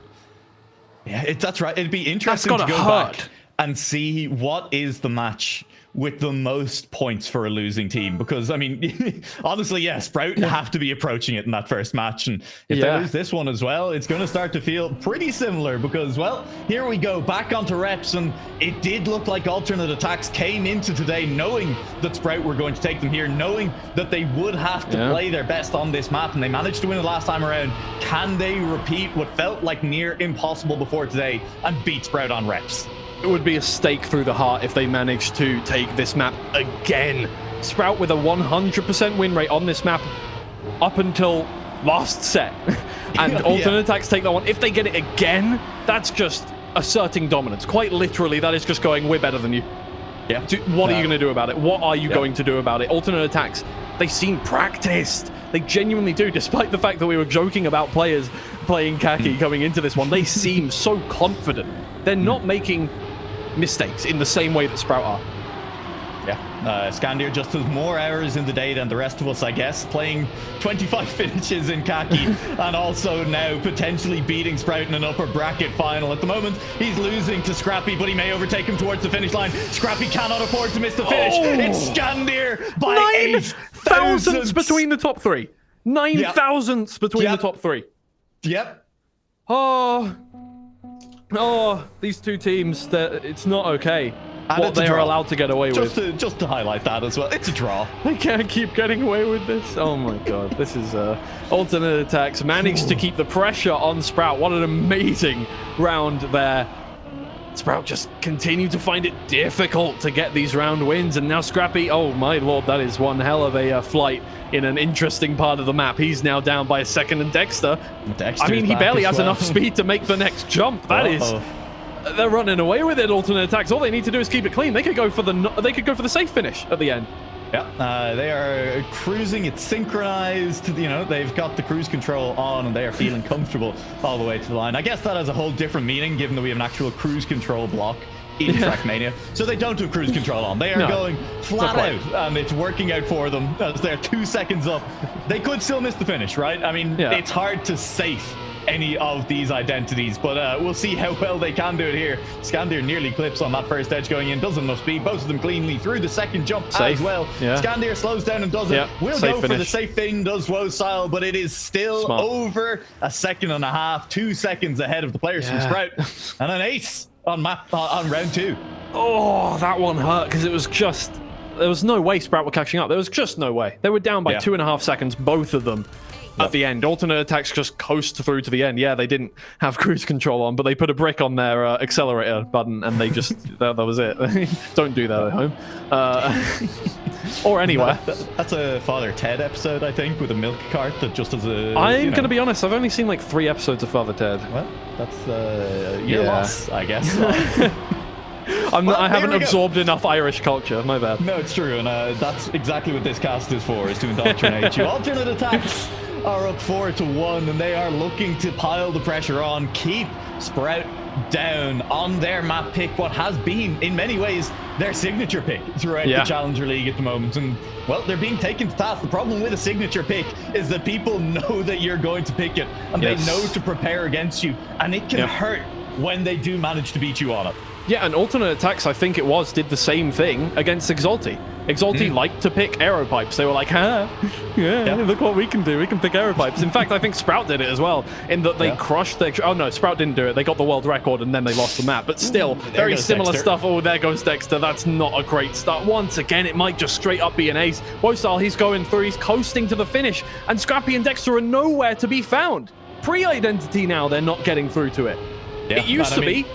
Yeah, that's right. It'd be interesting to go back and see what is the match with the most points for a losing team. Because, I mean, honestly, yeah, Sprout have to be approaching it in that first match. And if they lose this one as well, it's going to start to feel pretty similar. Because, well, here we go, back onto reps. And it did look like alternate attacks came into today knowing that Sprout were going to take them here, knowing that they would have to play their best on this map. And they managed to win it last time around. Can they repeat what felt like near impossible before today and beat Sprout on reps? It would be a stake through the heart if they managed to take this map again. Sprout with a 100% win rate on this map up until last set. And alternate attacks take that one. If they get it again, that's just asserting dominance. Quite literally, that is just going, we're better than you. Yeah. What are you going to do about it? What are you going to do about it? Alternate attacks, they seem practiced. They genuinely do, despite the fact that we were joking about players playing Kaki coming into this one. They seem so confident. They're not making mistakes in the same way that Sprout are. Yeah, Scandir just has more hours in the day than the rest of us, I guess, playing 25 finishes in Kaki and also now potentially beating Sprout in an upper bracket final. At the moment, he's losing to Scrappy, but he may overtake him towards the finish line. Scrappy cannot afford to miss the finish. It's Scandir by 9 thousandths between the top three. 9 thousandths between the top three. Yep. Oh, these two teams, it's not okay what they are allowed to get away with. Just to highlight that as well, it's a draw. They can't keep getting away with this. Oh my god, this is alternate attacks managed to keep the pressure on Sprout. What an amazing round there. Sprout just continued to find it difficult to get these round wins, and now Scrappy, oh my lord, that is one hell of a flight in an interesting part of the map. He's now down by a second, and Dexter, I mean, he barely has enough speed to make the next jump. That is, they're running away with it. Alternate attacks, all they need to do is keep it clean. They could go for the safe finish at the end. Yeah, they are cruising. It's synchronized. You know, they've got the cruise control on and they are feeling comfortable all the way to the line. I guess that has a whole different meaning given that we have an actual cruise control block in Trackmania. So they don't do cruise control on. They are going flat out and it's working out for them as they're 2 seconds up. They could still miss the finish, right? I mean, it's hard to safe any of these identities, but we'll see how well they can do it here. Scandir nearly clips on that first edge going in, doesn't enough speed, both of them cleanly through the second jump as well. Scandir slows down and does it. We'll go for the safe thing, does Wosile, but it is still over a second and a half, 2 seconds ahead of the players from Sprout, and an ace on round 2. Oh, that one hurt because it was just, there was no way Sprout were catching up. There was just no way. They were down by 2.5 seconds, both of them. At the end, alternate attacks just coast through to the end. Yeah, they didn't have cruise control on, but they put a brick on their accelerator button, and they just that was it. Don't do that at home, or anywhere. That's a Father Ted episode, I think, with a milk cart that just has a. I'm gonna be honest. I've only seen like 3 episodes of Father Ted. Well, that's your loss, I guess. I haven't absorbed enough Irish culture. My bad. No, it's true, and that's exactly what this cast is for: is to indoctrinate you. Alternate attacks are up 4-1, and they are looking to pile the pressure on, keep Sprout down on their map pick, what has been in many ways their signature pick throughout the Challenger League at the moment. And well, they're being taken to task. The problem with a signature pick is that people know that you're going to pick it, and they know to prepare against you, and it can hurt when they do manage to beat you on it. Yeah, and alternate attacks, I think it was, did the same thing against Exalti. Exalti liked to pick aero pipes. They were like, yeah, look what we can do. We can pick aero pipes. In fact, I think Sprout did it as well, in that they crushed their... Oh, no, Sprout didn't do it. They got the world record, and then they lost the map. But still, very similar stuff. Oh, there goes Dexter. That's not a great start. Once again, it might just straight up be an ace. Wosal, he's going through. He's coasting to the finish. And Scrappy and Dexter are nowhere to be found. Pre-identity now, they're not getting through to it. Yeah, it used to be.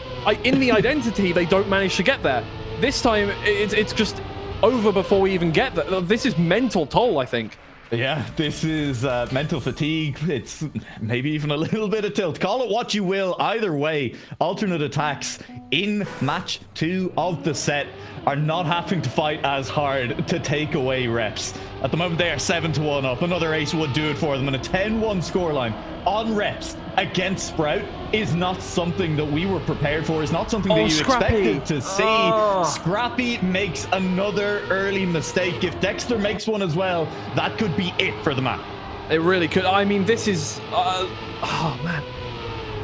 In the identity, they don't manage to get there. This time, it's just... over before we even get there. This is mental toll, I think. Yeah, this is mental fatigue. It's maybe even a little bit of tilt. Call it what you will. Either way, alternate attacks in match 2 of the set are not having to fight as hard to take away reps. At the moment, they are 7-1 up. Another ace would do it for them. And a 10-1 scoreline on reps against Sprout is not something that we were prepared for. It's not something that you expected to see. Scrappy makes another early mistake. If Dexter makes one as well, that could be it for the map. It really could. I mean, this is... oh, man.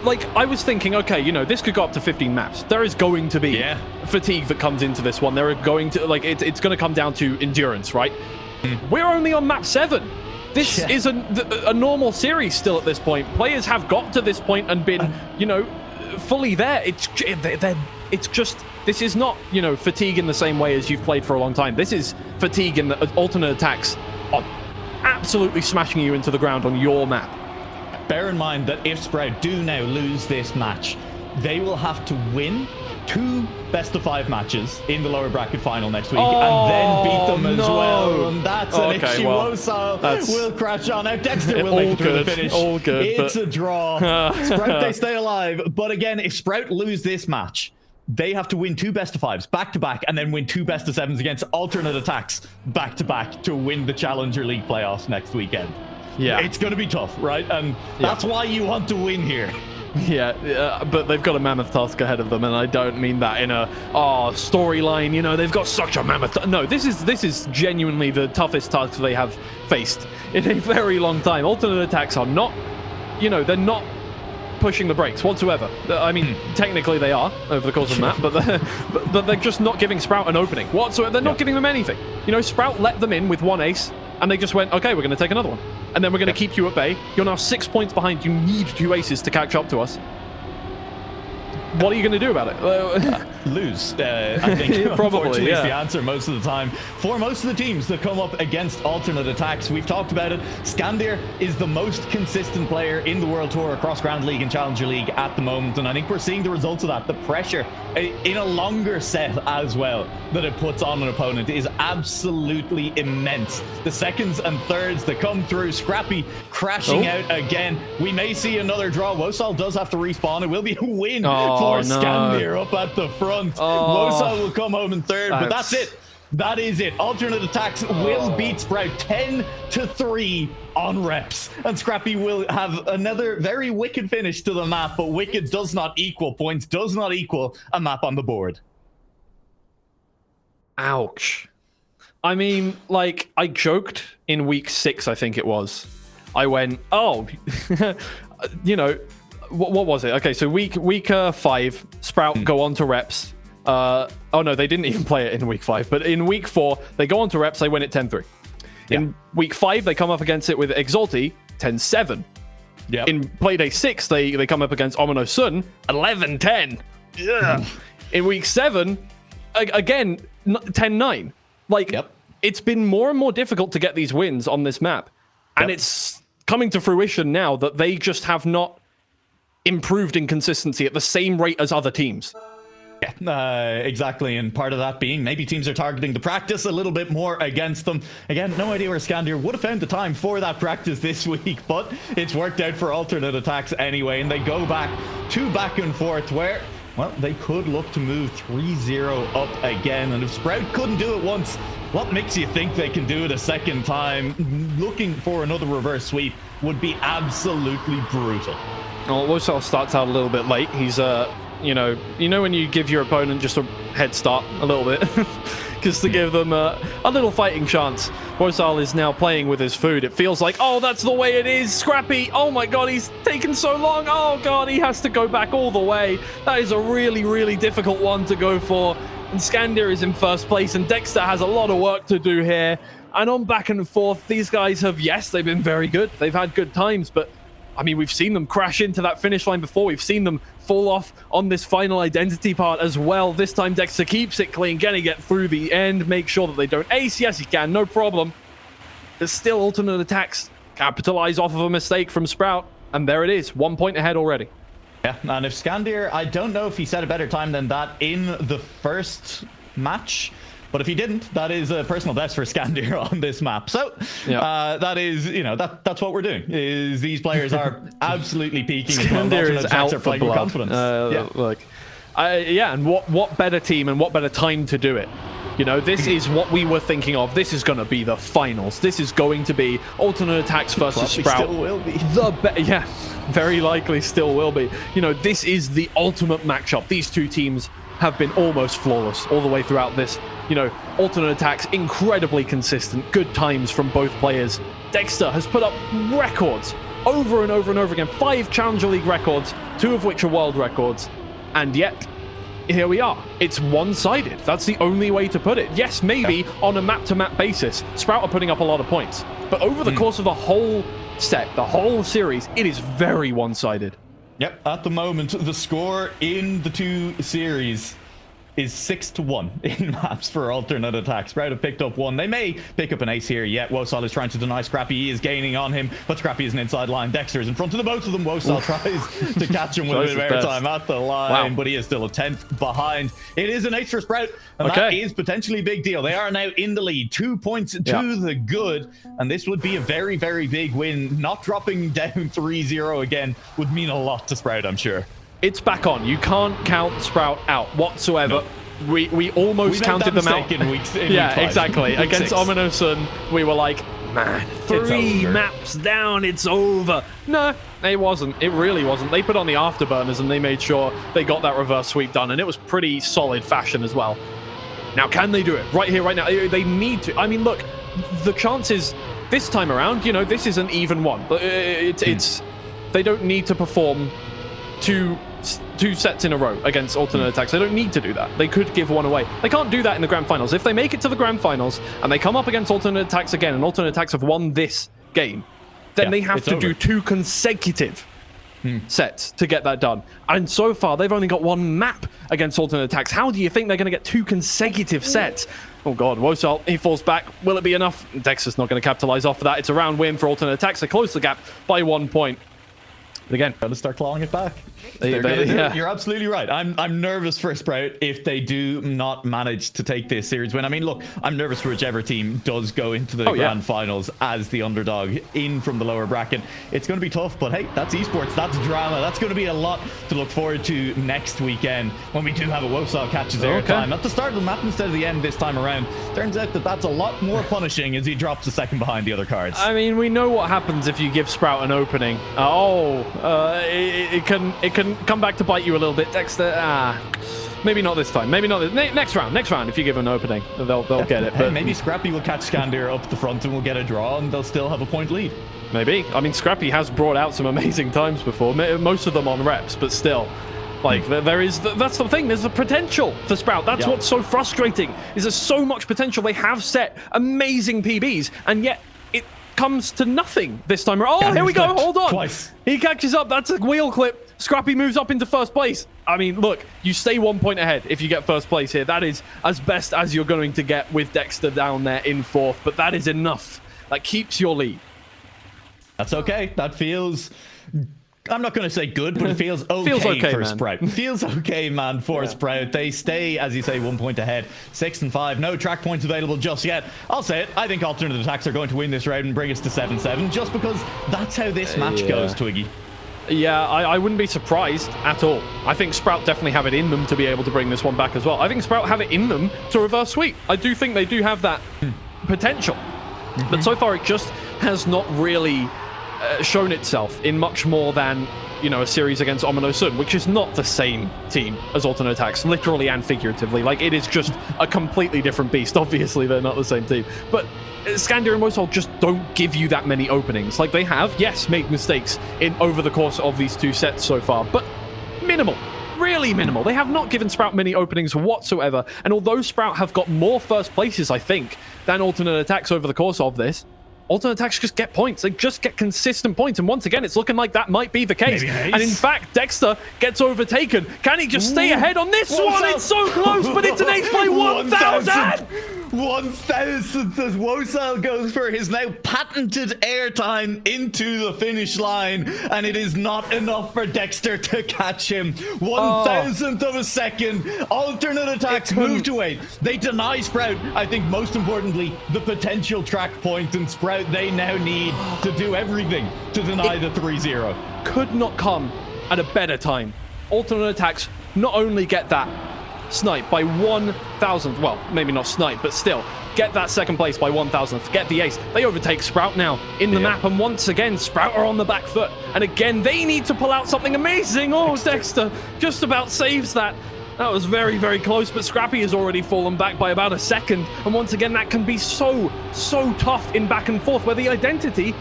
Like, I was thinking, okay, you know, this could go up to 15 maps. There is going to be fatigue that comes into this one. There are going to... Like, it's going to come down to endurance, right? We're only on map 7. This is a normal series still at this point. Players have got to this point and been, you know, fully there. It's just, this is not, you know, fatigue in the same way as you've played for a long time. This is fatigue in the alternate attacks on absolutely smashing you into the ground on your map. Bear in mind that if Sprout do now lose this match, they will have to win 2 best-of-5 matches in the lower bracket final next week and then beat them as well. And that's an issue. Wosal will crash on out. Dexter will make it through the finish. All good. It's a draw. Sprout, they stay alive. But again, if Sprout lose this match, they have to win 2 best-of-5s back-to-back and then win 2 best-of-7s against alternate attacks back-to-back to win the Challenger League playoffs next weekend. Yeah. It's going to be tough, right? And that's why you want to win here. Yeah, but they've got a mammoth task ahead of them, and I don't mean that in a storyline. You know, they've got such a mammoth. No, this is genuinely the toughest task they have faced in a very long time. Alternate attacks are not, you know, they're not pushing the brakes whatsoever. I mean, technically they are over the course of the map, but they're just not giving Sprout an opening whatsoever. They're not giving them anything. You know, Sprout let them in with 1 ace, and they just went, okay, we're going to take another one. And then we're going to keep you at bay. You're now 6 points behind. You need 2 aces to catch up to us. What are you going to do about it? Lose, I think. Probably, is the answer most of the time. For most of the teams that come up against alternate attacks, we've talked about it. Scandir is the most consistent player in the World Tour across Grand League and Challenger League at the moment. And I think we're seeing the results of that. The pressure in a longer set as well that it puts on an opponent is absolutely immense. The seconds and thirds that come through, Scrappy crashing out again. We may see another draw. Wosal does have to respawn. It will be a win for Scandir up at the front. Wosal will come home in third, but that's it. That is it. Alternate attacks will beat Sprout 10-3 on reps. And Scrappy will have another very wicked finish to the map, but wicked does not equal points, does not equal a map on the board. Ouch. I mean, like, I joked in week 6, I think it was. I went, you know, what was it? Okay, so week 5, Sprout go on to reps. Oh no, they didn't even play it in week 5, but in week 4, they go on to reps, they win it 10-3. In week 5, they come up against it with Exalti, 10-7. In Playday 6, they come up against Omino Sun, 11-10. In week 7, again, 10-9. Like, it's been more and more difficult to get these wins on this map. And it's coming to fruition now that they just have not improved in consistency at the same rate as other teams. Exactly, and part of that being maybe teams are targeting the practice a little bit more against them. Again, no idea where Scandir would have found the time for that practice this week, but it's worked out for alternate attacks anyway, and they go back to back and forth where, well, they could look to move 3-0 up again. And if Sprout couldn't do it once, what makes you think they can do it a second time? Looking for another reverse sweep would be absolutely brutal. Well, Wosal starts out a little bit late. He's you know when you give your opponent just a head start a little bit, just to give them a little fighting chance. Wosal is now playing with his food. It feels like, oh, that's the way it is. Scrappy, oh my god, he's taken so long. Oh god, he has to go back all the way. That is a really, really difficult one to go for. and Scandir is in first place, and Dexter has a lot of work to do here. And on back and forth, these guys have, yes, they've been very good. They've had good times, but I mean, we've seen them crash into that finish line before. We've seen them fall off on this final identity part as well. This time, Dexter keeps it clean. Can he get through the end? Make sure that they don't ace. Yes, he can. No problem. There's still alternate attacks. Capitalize off of a mistake from Sprout. And there it is. 1 point ahead already. Yeah, and if Scandir, I don't know if he set a better time than that in the first match. But if he didn't, that is a personal best for Scandir on this map. So that is, you know, that's what we're doing. Is these players are absolutely peaking. Scandir is out for playing with confidence. Look, and what better team and what better time to do it? You know, this is what we were thinking of. This is going to be the finals. This is going to be alternate attacks versus Sprout. Still will be. Yeah, very likely still will be. You know, this is the ultimate matchup. These two teams have been almost flawless all the way throughout this. You know, alternate attacks, incredibly consistent, good times from both players. Dexter has put up records over and over and over again. 5 Challenger League records, 2 of which are world records. And yet, here we are. It's one-sided. That's the only way to put it. Yes, maybe on a map-to-map basis, Sprout are putting up a lot of points. But over the course of the whole set, the whole series, it is very one-sided. Yep, at the moment, the score in the 2 series is 6-1 in maps for alternate attacks. Sprout have picked up 1. They may pick up an ace here yet. Wosal is trying to deny Scrappy. He is gaining on him, but Scrappy is an inside line. Dexter is in front of the both of them. Wosal tries to catch him with a bit of airtime at the line, but he is still a 10th behind. It is an ace for Sprout, and that is potentially a big deal. They are now in the lead, 2 points to the good, and this would be a very, very big win. Not dropping down 3-0 again would mean a lot to Sprout, I'm sure. It's back on. You can't count Sprout out whatsoever. No. We almost counted them out. In week 5. Exactly. Week Against 6. Ominosun, we were like, man, 3 maps down, it's over. No, it wasn't. It really wasn't. They put on the afterburners and they made sure they got that reverse sweep done, and it was pretty solid fashion as well. Now, can they do it? Right here, right now. They need to. I mean, look, the chances this time around, you know, this is an even one. It's they don't need to perform two sets in a row against alternate attacks. They don't need to do that. They could give one away. They can't do that in the grand finals. If they make it to the grand finals and they come up against alternate attacks again, and alternate attacks have won this game, then they have to do 2 consecutive sets to get that done. And so far, they've only got 1 map against alternate attacks. How do you think they're going to get 2 consecutive sets? Oh god, Wosal, he falls back. Will it be enough? Dexter's not going to capitalize off of that. It's a round win for alternate attacks. They close the gap by 1 point. But again, gotta start clawing it back. You're absolutely right. I'm nervous for Sprout if they do not manage to take this series win. I mean, look, I'm nervous for whichever team does go into the grand finals as the underdog in from the lower bracket. It's going to be tough, but hey, that's esports, that's drama. That's going to be a lot to look forward to next weekend when we do have a Wosal catches airtime at the start of the map instead of the end this time around. Turns out that that's a lot more punishing as he drops a second behind the other cards. I mean, we know what happens if you give Sprout an opening. It can come back to bite you a little bit, Dexter. Maybe not this time. Maybe not this. Next round. If you give an opening, they'll get it. But maybe Scrappy will catch Scandir up the front and we'll get a draw, and they'll still have a point lead. Maybe. I mean, Scrappy has brought out some amazing times before. Most of them on reps, but still. Like, that's the thing. There's a potential for Sprout. That's what's so frustrating. Is there's so much potential. They have set amazing PBs, and yet it comes to nothing this time. Oh, here we go. Hold on. Twice. He catches up. That's a wheel clip. Scrappy moves up into first place. I mean, look, you stay 1 point ahead if you get first place here. That is as best as you're going to get with Dexter down there in 4th, but that is enough. That keeps your lead. That's okay. That feels... I'm not going to say good, but it feels okay, for Sprout. Feels okay, man, for Sprout. They stay, as you say, 1 point ahead. 6 and 5. No track points available just yet. I'll say it. I think alternate attacks are going to win this round and bring us to 7-7, just because that's how this match goes, Twiggy. Yeah, I wouldn't be surprised at all. I think Sprout definitely have it in them to be able to bring this one back as well. I think Sprout have it in them to reverse sweep. I do think they do have that potential. But so far, it just has not really shown itself in much more than, you know, a series against Ominosun, which is not the same team as alternate attacks, literally and figuratively. Like, it is just a completely different beast. Obviously, they're not the same team. But Scandir and Wosal just don't give you that many openings. Like, they have, yes, made mistakes over the course of these 2 sets so far, but minimal. really minimal. They have not given Sprout many openings whatsoever. And although Sprout have got more first places, I think, than Alternate Attacks over the course of this, Alternate Attacks just get points. They just get consistent points. And once again, it's looking like that might be the case. And in fact, Dexter gets overtaken. Can he just stay ahead on this one? It's so close, but it's an ace play 1,000! 1,000th as Wosal goes for his now patented airtime into the finish line, and it is not enough for Dexter to catch him. 1,000th of a second. Alternate Attacks moved away. They deny Sprout, I think most importantly, the potential track point, and Sprout, they now need to do everything to deny the 3-0. Could not come at a better time. Alternate Attacks not only get that snipe by 1,000th, well, maybe not snipe, but still, get that second place by 1,000th, get the ace. They overtake Sprout now in the map, and once again, Sprout are on the back foot. And again, they need to pull out something amazing. Oh, Dexter just about saves that. That was very, very close, but Scrappy has already fallen back by about a second. And once again, that can be so tough in back and forth, where the identity,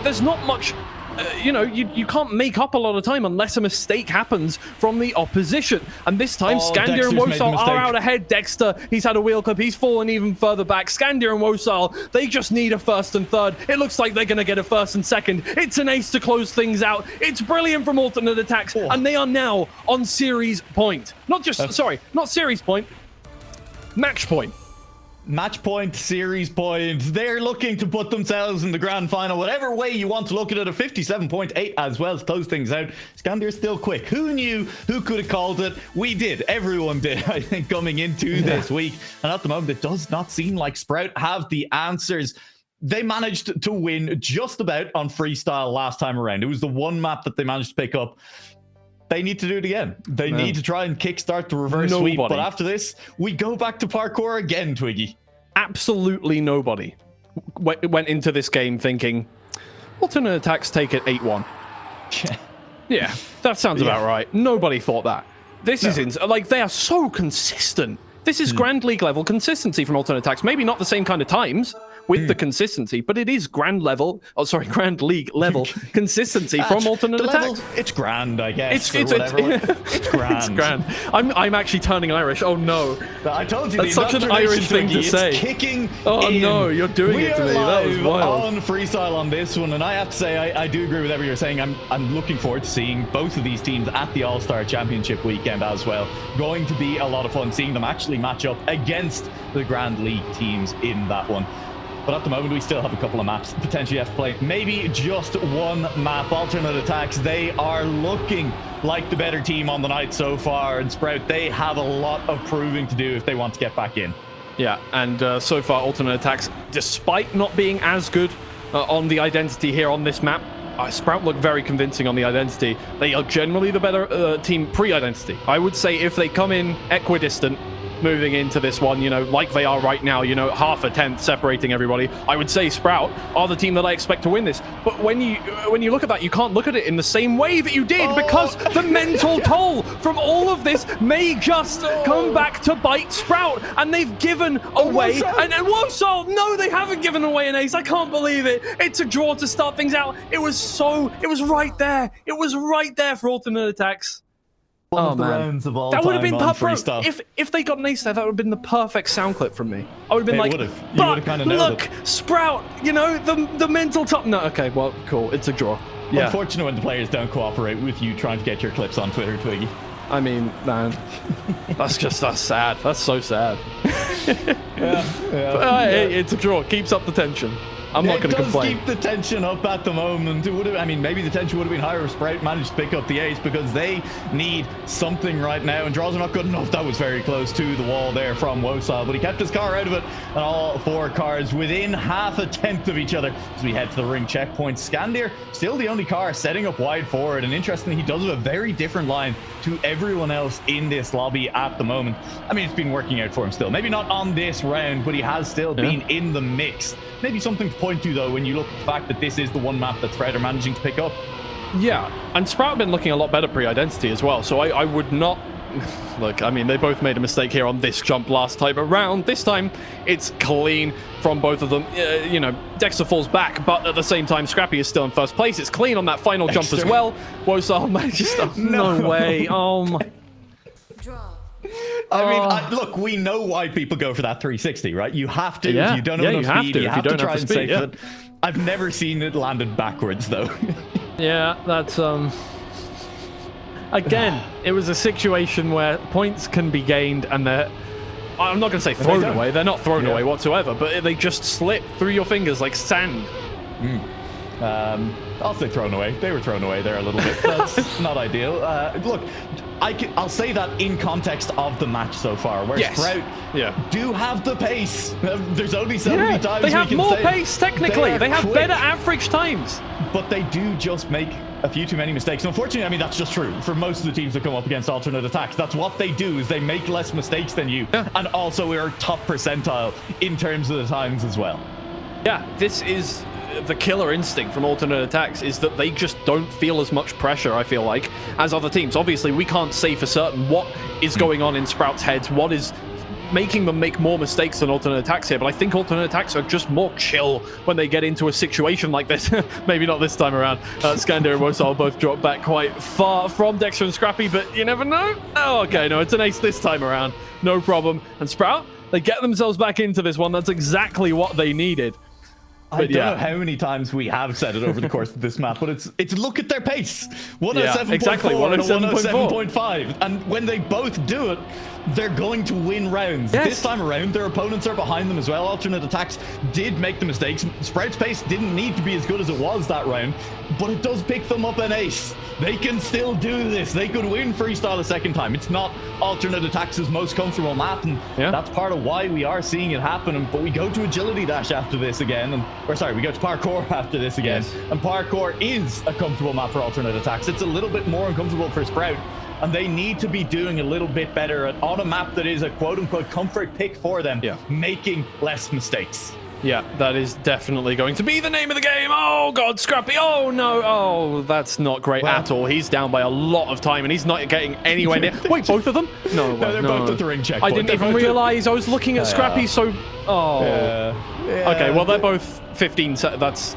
there's not much... you can't make up a lot of time unless a mistake happens from the opposition. And this time, Scandia and Wosal are out ahead. Dexter, he's had a wheel clip. He's fallen even further back. Scandia and Wosal, they just need a first and third. It looks like they're going to get a first and second. It's an ace to close things out. It's brilliant from Alternate Attacks. And they are now on series point. Not series point. Match point. Match point, series point. They're looking to put themselves in the grand final. Whatever way you want to look at it, a 57.8 as well to close things out. Scandia's still quick. Who knew? Who could have called it? We did. Everyone did, I think, coming into this week. And at the moment, it does not seem like Sprout have the answers. They managed to win just about on Freestyle last time around. It was the one map that they managed to pick up. They need to do it again. They need to try and kickstart the reverse sweep. But after this, we go back to parkour again, Twiggy. Absolutely nobody went into this game thinking, Alternate Attacks take it 8-1. Yeah, that sounds about right. Nobody thought that. This is like, they are so consistent. This is Grand League level consistency from Alternate Attacks. Maybe not the same kind of times with the consistency, but it is Grand League level consistency from Alternate Attacks. It's grand, I guess. It's grand. It's grand. I'm actually turning Irish. Oh no! I told you that's such an Irish thing to say. It's kicking. Oh no! You're doing it to me. That was wild. On Freestyle on this one, and I have to say I do agree with everything you're saying. I'm looking forward to seeing both of these teams at the All-Star Championship weekend as well. Going to be a lot of fun seeing them actually match up against the Grand League teams in that one. But at the moment, we still have a couple of maps potentially have to play. Maybe just one map. Alternate Attacks, they are looking like the better team on the night so far. And Sprout, they have a lot of proving to do if they want to get back in. Yeah, and so far, Alternate Attacks, despite not being as good on the identity here on this map, Sprout look very convincing on the identity. They are generally the better team pre-identity. I would say if they come in equidistant, moving into this one, like they are right now, half a tenth separating everybody, I would say Sprout are the team that I expect to win this. But when you look at that, you can't look at it in the same way that you did, because the mental toll from all of this may just come back to bite Sprout, and they've given away and Wosal, no, they haven't given away an ace. I can't believe it. It's a draw to start things out. It was right there. It was right there for Alternate Attacks. One of the rounds of all that would have been Freestyle. If they got an ace there, that would have been the perfect sound clip from me. I would have been but look, Sprout, the mental top. No, okay, well, cool. It's a draw. Yeah. Unfortunate when the players don't cooperate with you trying to get your clips on Twitter, Twiggy. I mean, man, that's sad. That's so sad. It's a draw. Keeps up the tension. I'm not going to complain. It does keep the tension up at the moment. It would have, maybe the tension would have been higher if Sprout managed to pick up the ace, because they need something right now, and draws are not good enough. That was very close to the wall there from Wosal, but he kept his car out of it, and all four cars within half a tenth of each other as we head to the ring checkpoint. Scandia, still the only car setting up wide forward, and interestingly, he does have a very different line to everyone else in this lobby at the moment. It's been working out for him still. Maybe not on this round, but he has still been in the mix. Maybe something to point to, though, when you look at the fact that this is the one map that Sprout are managing to pick up. Yeah, and Sprout have been looking a lot better pre-identity as well, so I would not... Look, they both made a mistake here on this jump last time around. This time, it's clean from both of them. Dexter falls back, but at the same time, Scrappy is still in first place. It's clean on that final jump as well. Wosal manages to... No way. Oh, my... I mean, look, we know why people go for that 360, right? You have to. Yeah. If you don't have enough speed, you have to try and speed, safe it. I've never seen it landed backwards, though. Yeah, that's again, it was a situation where points can be gained and they're, I'm not going to say thrown away, they're not thrown away whatsoever, but they just slip through your fingers like sand. I'll say thrown away. They were thrown away there a little bit. That's not ideal. Look, I'll say that in context of the match so far, where Sprout do have the pace. There's only so many times they have we can more say pace, technically. They have quick, better average times. But they do just make a few too many mistakes. Unfortunately, I mean, that's just true for most of the teams that come up against alternate attacks. That's what they do, is they make less mistakes than you. And also we're top percentile in terms of the times as well. Yeah, this is the killer instinct from alternate attacks, is that they just don't feel as much pressure, I feel like, as other teams. Obviously, we can't say for certain what is going on in Sprout's heads, what is making them make more mistakes than alternate attacks here, but I think alternate attacks are just more chill when they get into a situation like this. Maybe not this time around. Scandir and Wosal both drop back quite far from Dexter and Scrappy, but you never know. Oh, okay, no, it's an ace this time around. No problem. And Sprout, they get themselves back into this one. That's exactly what they needed. I don't know how many times we have said it over the course of this map, but it's look at their pace. 107.4 exactly, and 107.5. And when they both do it, they're going to win rounds. This time around, their opponents are behind them as well. Alternate attacks did make the mistakes. Sprout's pace didn't need to be as good as it was that round, but it does pick them up an ace. They can still do this. They could win Freestyle a second time. It's not alternate attacks' most comfortable map, and that's part of why we are seeing it happen. But we go to agility dash after this again, we go to parkour after this again. And parkour is a comfortable map for alternate attacks. It's a little bit more uncomfortable for Sprout, and they need to be doing a little bit better on a map that is a quote-unquote comfort pick for them, making less mistakes. Yeah, that is definitely going to be the name of the game. Oh, God, Scrappy. Oh, no. Oh, that's not great at all. He's down by a lot of time, and he's not getting anywhere near. Wait, both of them? No, they're both at the ring checkpoint. I didn't even realize. I was looking at Scrappy, so... Oh. Okay, well, they're both 15. That's...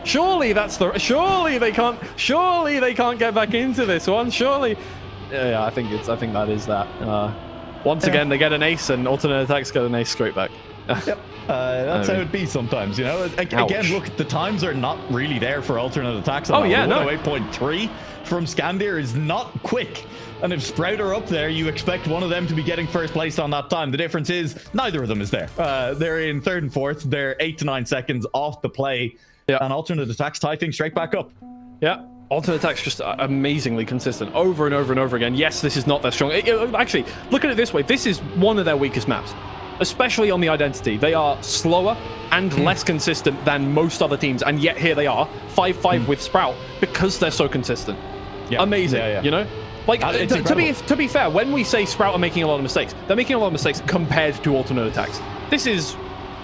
Surely that's the... Surely they can't get back into this one. Surely... Yeah, I think that is that. Once again, they get an ace, and alternate attacks get an ace straight back. That's how it be sometimes, you know. Again, look, the times are not really there for alternate attacks. 108.3 from Scandir is not quick. And if Sprout are up there, you expect one of them to be getting first place on that time. The difference is neither of them is there. They're in third and fourth. They're 8 to 9 seconds off the play. And alternate attacks tie things straight back up. Yeah. Alternate attacks just amazingly consistent over and over and over again. Yes, this is not that strong. Actually, look at it this way. This is one of their weakest maps, especially on the identity. They are slower and less consistent than most other teams, and yet here they are, 5-5 with Sprout, because they're so consistent. Amazing, you know? Like, to be fair, when we say Sprout are making a lot of mistakes, they're making a lot of mistakes compared to alternate attacks. This is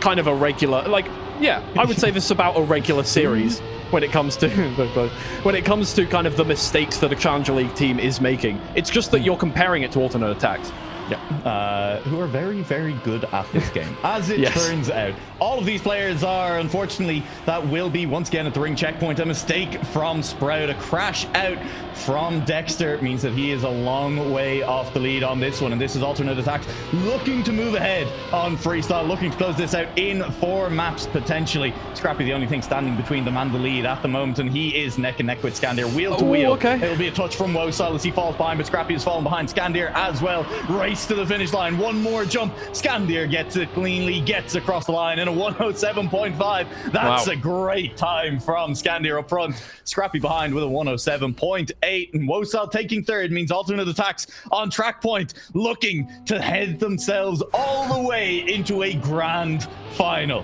kind of a regular, like, I would say this is about a regular series when it comes to kind of the mistakes that a Challenger League team is making. It's just that you're comparing it to alternate attacks. Who are very, very good at this game, as it turns out. All of these players are, unfortunately, that will be, once again, at the ring checkpoint, a mistake from Sprout. A crash out from Dexter means that he is a long way off the lead on this one, and this is alternate attacks looking to move ahead on Freestyle, looking to close this out in 4 maps, potentially. Scrappy, the only thing standing between them and the lead at the moment, and he is neck and neck with Scandir, wheel to wheel. It'll be a touch from Wosal as he falls behind, but Scrappy is falling behind Scandir as well. Race to the finish line, one more jump. Scandir gets it cleanly, gets across the line in a 107.5. That's a great time from Scandir up front. Scrappy behind with a 107.8, and Wosal taking third means alternate attacks on track point, looking to head themselves all the way into a grand final.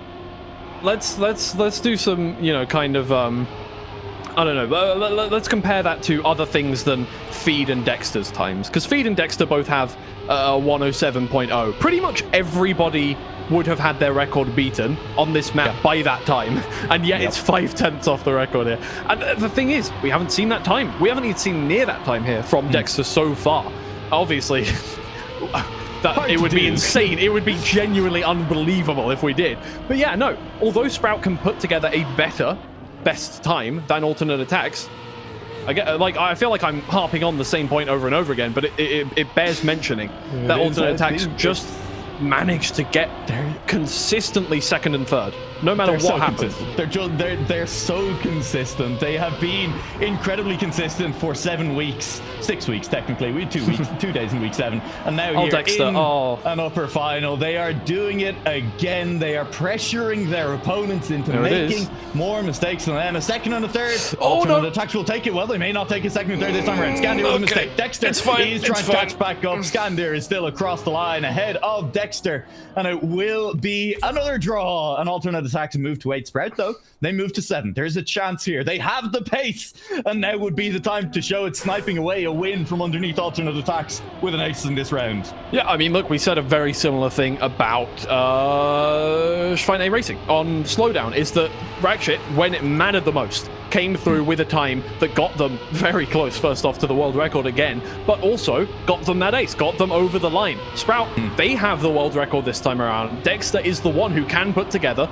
Let's do some, you know, kind of I don't know, let's compare that to other things than Feed and Dexter's times, because Feed and Dexter both have 107.0. Pretty much everybody would have had their record beaten on this map by that time, and yet it's 5/10 off the record here. And the thing is, we haven't seen that time. We haven't even seen near that time here from Dexter so far. Obviously, that it would be insane. It would be genuinely unbelievable if we did. But yeah, no. Although Sprout can put together a best time than alternate attacks, I get, like, I feel like I'm harping on the same point over and over again, but it bears mentioning that alternate attacks just managed to get consistently second and third, no matter what happens. They're so consistent. They have been incredibly consistent for 7 weeks, 6 weeks technically. We had 2 weeks, 2 days in week 7, and now here Dexter, in an upper final, they are doing it again. They are pressuring their opponents into making more mistakes than them. A second and a third. Alternate attacks will take it. Well, they may not take a second and third this time around. Scandir with a mistake. Dexter is trying to catch back up. Scandir is still across the line ahead of Dexter, and it will be another draw. An alternate attack to move to 8. Sprout, though, they move to 7. There's a chance here. They have the pace, and now would be the time to show it, sniping away a win from underneath alternate attacks with an ace in this round. Yeah, I mean, look, we said a very similar thing about Schweine Racing on Slowdown, is that Ratchet, when it mattered the most, came through with a time that got them very close, first off, to the world record again, but also got them that ace, got them over the line. Sprout, they have the world record this time around. Dexter is the one who can put together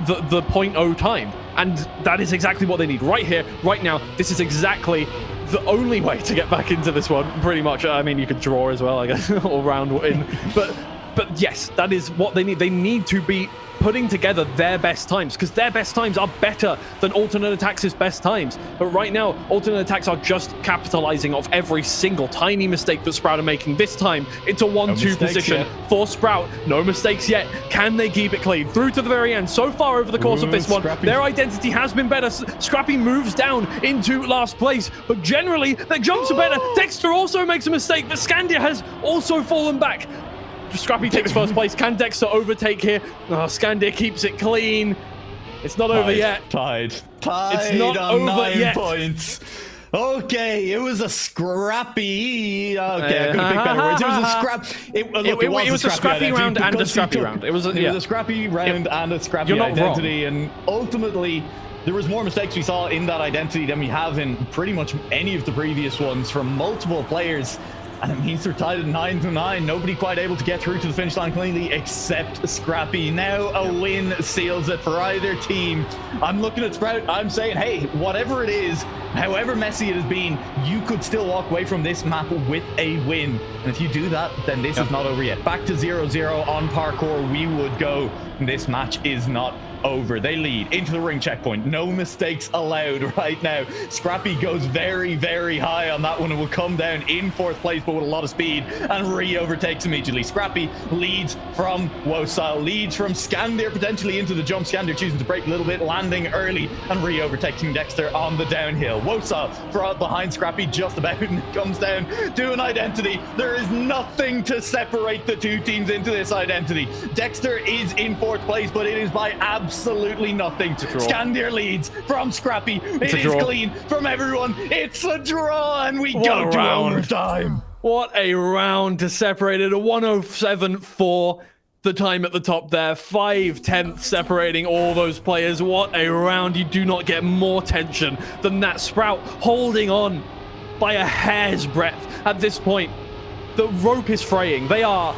the 0.0 time, and that is exactly what they need right here, right now. This is exactly the only way to get back into this one, pretty much. I mean, you could draw as well, I guess, all round in, but yes, that is what they need. They need to be putting together their best times, because their best times are better than alternate attacks' best times. But right now, alternate attacks are just capitalizing off every single tiny mistake that Sprout are making. This time, it's a 1-2 position for Sprout. No mistakes yet. Can they keep it clean through to the very end? So far over the course of this one, their identity has been better. Scrappy moves down into last place, but generally, their jumps are better. Dexter also makes a mistake, but Scandia has also fallen back. Scrappy takes first place. Can Dexter overtake here? Oh, Scandia keeps it clean. It's not over yet. Tied. It's not over 9 yet. points. Okay, it was a scrappy. Okay, I could have picked better words. It was a scrap. It was a scrappy round and a scrappy round. It was a scrappy round and a scrappy identity, and ultimately, there was more mistakes we saw in that identity than we have in pretty much any of the previous ones from multiple players. And it means they're tied at 9-9. Nobody quite able to get through to the finish line cleanly except Scrappy. Now a win seals it for either team. I'm looking at Sprout. I'm saying, hey, whatever it is, however messy it has been, you could still walk away from this map with a win. And if you do that, then this is not over yet. Back to 0-0 on Parkour we would go. This match is not over. They lead into the ring checkpoint. No mistakes allowed right now. Scrappy goes very, very high on that one and will come down in 4th place, but with a lot of speed, and overtakes immediately. Scrappy leads from Wosile, leads from Scandir potentially into the jump. Scandir choosing to break a little bit, landing early and overtaking Dexter on the downhill. Wosile behind Scrappy just about, and comes down to an identity. There is nothing to separate the two teams into this identity. Dexter is in 4th place, but it is by absolutely nothing. Scandir leads from Scrappy. It is clean from everyone. It's a draw, and we go to overtime. What a round to separate it. A 107.4. The time at the top there. 5/10 separating all those players. What a round. You do not get more tension than that. Sprout holding on by a hair's breadth at this point. The rope is fraying. They are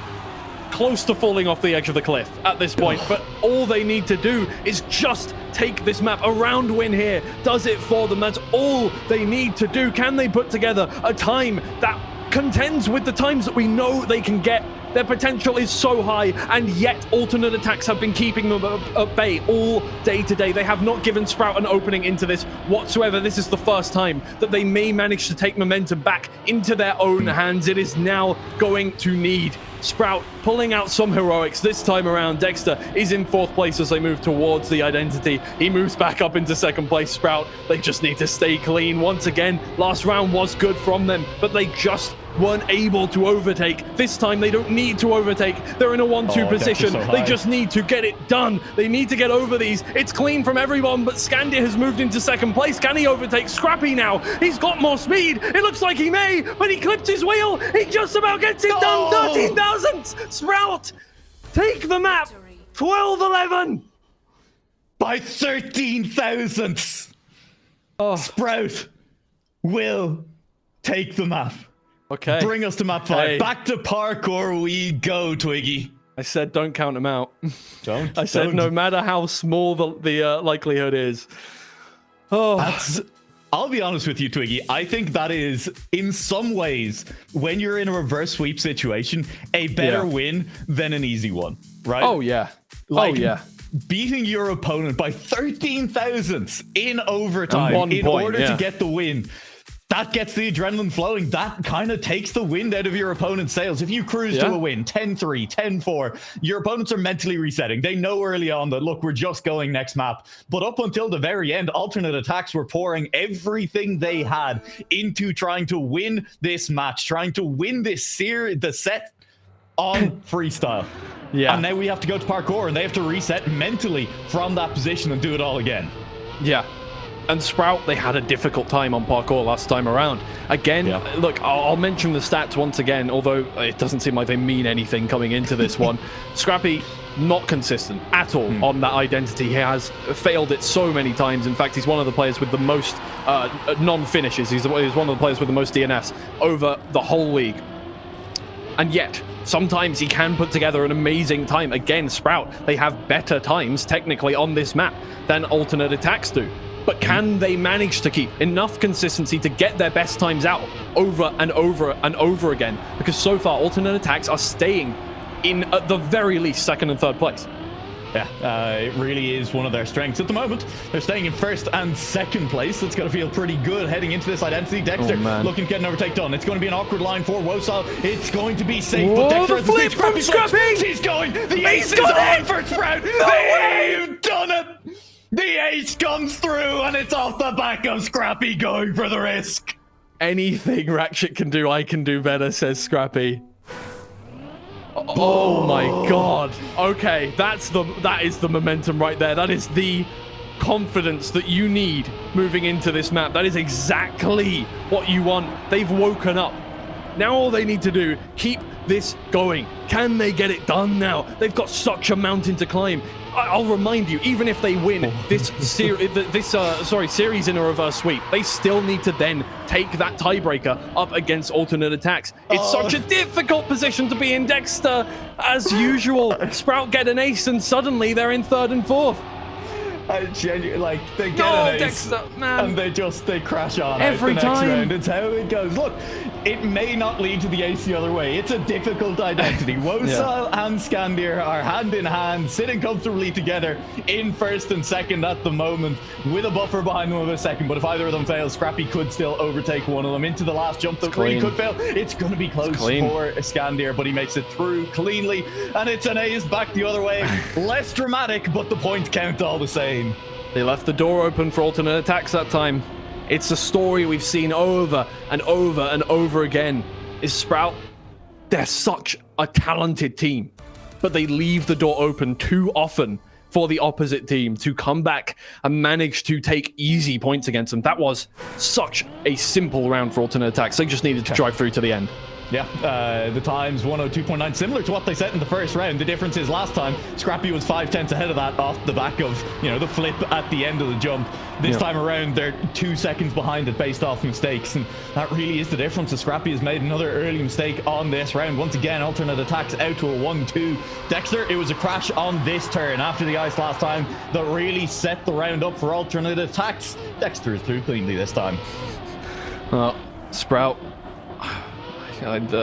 close to falling off the edge of the cliff at this point, but all they need to do is just take this map. A round win here does it for them. That's all they need to do. Can they put together a time that contends with the times that we know they can get? Their potential is so high, and yet alternate attacks have been keeping them at bay all day today. They have not given Sprout an opening into this whatsoever. This is the first time that they may manage to take momentum back into their own hands. It is now going to need Sprout pulling out some heroics this time around. Dexter is in 4th place as they move towards the identity. He moves back up into 2nd place. Sprout, they just need to stay clean once again. Last round was good from them, but they just weren't able to overtake. This time they don't need to overtake. They're in a 1-2 position. They just need to get it done. They need to get over these. It's clean from everyone, but Scandia has moved into 2nd place. Can he overtake Scrappy now? He's got more speed. It looks like he may, but he clipped his wheel. He just about gets it done. 13,000. Sprout take the map. 12-11. By 13 thousandths. Sprout will take the map. Okay. Bring us to map 5. Hey. Back to Parkour we go, Twiggy. I said don't count them out. I said no matter how small the likelihood is. Oh, I'll be honest with you, Twiggy. I think that is, in some ways, when you're in a reverse sweep situation, a better win than an easy one, right? Oh, yeah. Like, beating your opponent by 13 thousandths in overtime in order to get the win. That gets the adrenaline flowing. That kind of takes the wind out of your opponent's sails. If you cruise to a win, 10-3, 10-4, your opponents are mentally resetting. They know early on that, look, we're just going next map. But up until the very end, alternate attacks were pouring everything they had into trying to win this match, trying to win this series, the set on freestyle. And now we have to go to parkour, and they have to reset mentally from that position and do it all again. Yeah. And Sprout, they had a difficult time on parkour last time around. Again, look, I'll mention the stats once again, although it doesn't seem like they mean anything coming into this one. Scrappy, not consistent at all on that identity. He has failed it so many times. In fact, he's one of the players with the most non-finishes. He's one of the players with the most DNFs over the whole league. And yet, sometimes he can put together an amazing time. Again, Sprout, they have better times, technically, on this map than alternate attacks do. But can they manage to keep enough consistency to get their best times out over and over and over again? Because so far, alternate attacks are staying in, at the very least, second and third place. Yeah, it really is one of their strengths at the moment. They're staying in first and second place. That's going to feel pretty good heading into this identity. Dexter looking to get an overtake done. It's going to be an awkward line for Wosal. It's going to be safe, but Dexter the flip from Scrappy! He's going! The ace is on for Sprout! They've done it! The ace comes through, and it's off the back of Scrappy going for the risk. Anything Ratchet can do, I can do better, says Scrappy. Oh my god. Okay, that is the momentum right there. That is the confidence that you need moving into this map. That is exactly what you want. They've woken up. Now all they need to do, keep this going. Can they get it done now? They've got such a mountain to climb. I'll remind you, even if they win this series in a reverse sweep, they still need to then take that tiebreaker up against alternate attacks. It's such a difficult position to be in. Dexter, as usual, Sprout get an ace and suddenly they're in third and fourth. I genuinely, like, they get an ace, Dexter, man. and they crash on every out the next time. round. It's how it goes. Look, it may not lead to the ace the other way. It's a difficult identity. Wosal and Skandir are hand in hand, sitting comfortably together in first and second at the moment, with a buffer behind them of a second. But if either of them fails, Scrappy could still overtake one of them into the last jump that really could fail. It's going to be close for Skandir, but he makes it through cleanly, and it's an ace back the other way. Less dramatic, but the points count all the same. They left the door open for alternate attacks that time. It's a story we've seen over and over and over again. Is Sprout, they're such a talented team, but they leave the door open too often for the opposite team to come back and manage to take easy points against them. That was such a simple round for alternate attacks. They just needed to drive through to the end. Yeah, the time's 102.9, similar to what they set in the first round. The difference is last time, Scrappy was 5/10 ahead of that off the back of, the flip at the end of the jump. This time around, they're 2 seconds behind it based off mistakes, and that really is the difference. Scrappy has made another early mistake on this round. Once again, alternate attacks out to a 1-2. Dexter, it was a crash on this turn after the ice last time that really set the round up for alternate attacks. Dexter is through cleanly this time. Sprout,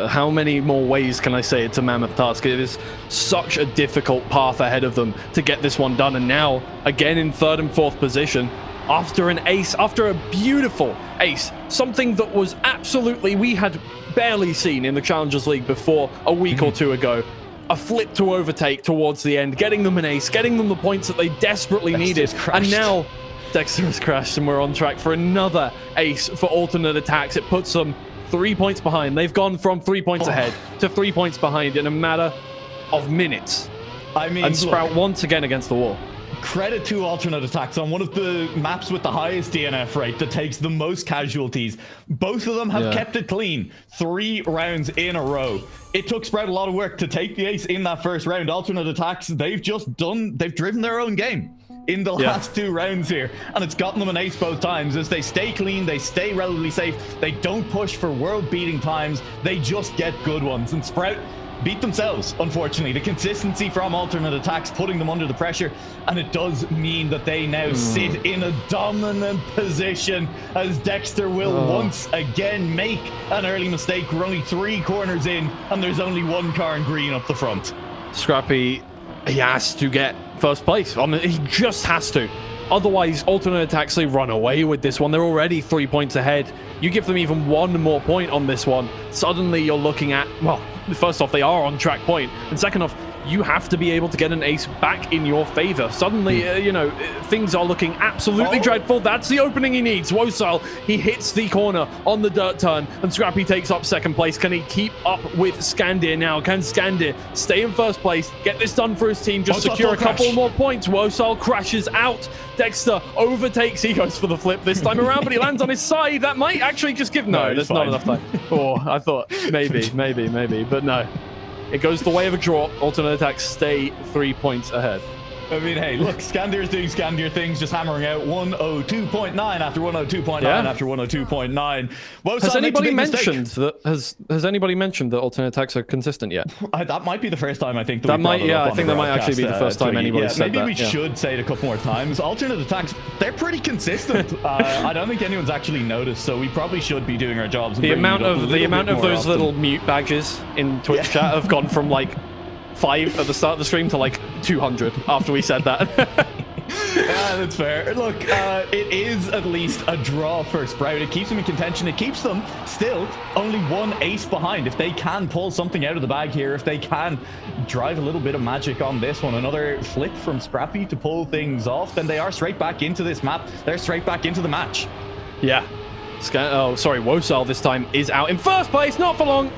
how many more ways can I say it's a mammoth task? It is such a difficult path ahead of them to get this one done. And now, again in third and fourth position, after an ace, after a beautiful ace, something that was absolutely, we had barely seen in the Challengers League before a week or two ago. A flip to overtake towards the end, getting them an ace, getting them the points that they desperately needed. And now, Dexter has crashed and we're on track for another ace for alternate attacks. It puts them 3 points behind. They've gone from 3 points ahead to 3 points behind in a matter of minutes. I mean, and Sprout once again against the wall. Credit to alternate attacks on one of the maps with the highest DNF rate that takes the most casualties. Both of them have kept it clean 3 rounds in a row. It took Sprout a lot of work to take the ace in that first round. Alternate attacks, they've driven their own game in the last 2 rounds here, and it's gotten them an ace both times. As they stay clean, they stay relatively safe, they don't push for world-beating times, they just get good ones. And Sprout, beat themselves, unfortunately. The consistency from alternate attacks putting them under the pressure, and it does mean that they now sit in a dominant position as Dexter will once again make an early mistake. We're only 3 corners in, and there's only 1 car in green up the front. Scrappy, he has to get first place. I mean, he just has to. Otherwise, alternate attacks, they run away with this one. They're already 3 points ahead. You give them even 1 more point on this one, suddenly you're looking at, well, first off, they are on track point, and second off, you have to be able to get an ace back in your favor. Suddenly, you know, things are looking absolutely dreadful. That's the opening he needs. Nualaoch, he hits the corner on the dirt turn, and Scrappy takes up second place. Can he keep up with Skandir now? Can Skandir stay in first place, get this done for his team, just secure a couple more points? Nualaoch crashes out. Dexter overtakes. He goes for the flip this time around, but he lands on his side. That might actually just give... No, there's not enough time. Oh, I thought maybe, but no. It goes the way of a draw. Alternate attacks stay 3 points ahead. I mean, hey, look, Skandir is doing Skandir things, just hammering out 102.9 after 102.9 after 102.9. Has anybody mentioned that? Has anybody mentioned that alternate attacks are consistent yet? That might be the first time I think that might. Yeah, I think that might actually be the first time anybody said that. Maybe we should say it a couple more times. Alternate attacks, they're pretty consistent. I don't think anyone's actually noticed, so we probably should be doing our jobs. The amount of those little mute badges in Twitch chat have gone from like 5 at the start of the stream to like 200 after we said that. Yeah, that's fair. Look, it is at least a draw for Sprout. It keeps them in contention. It keeps them still only 1 ace behind. If they can pull something out of the bag here, if they can drive a little bit of magic on this one, another flip from Scrappy to pull things off, then they are straight back into this map. They're straight back into the match. Yeah. Nualaoch this time is out in first place, not for long.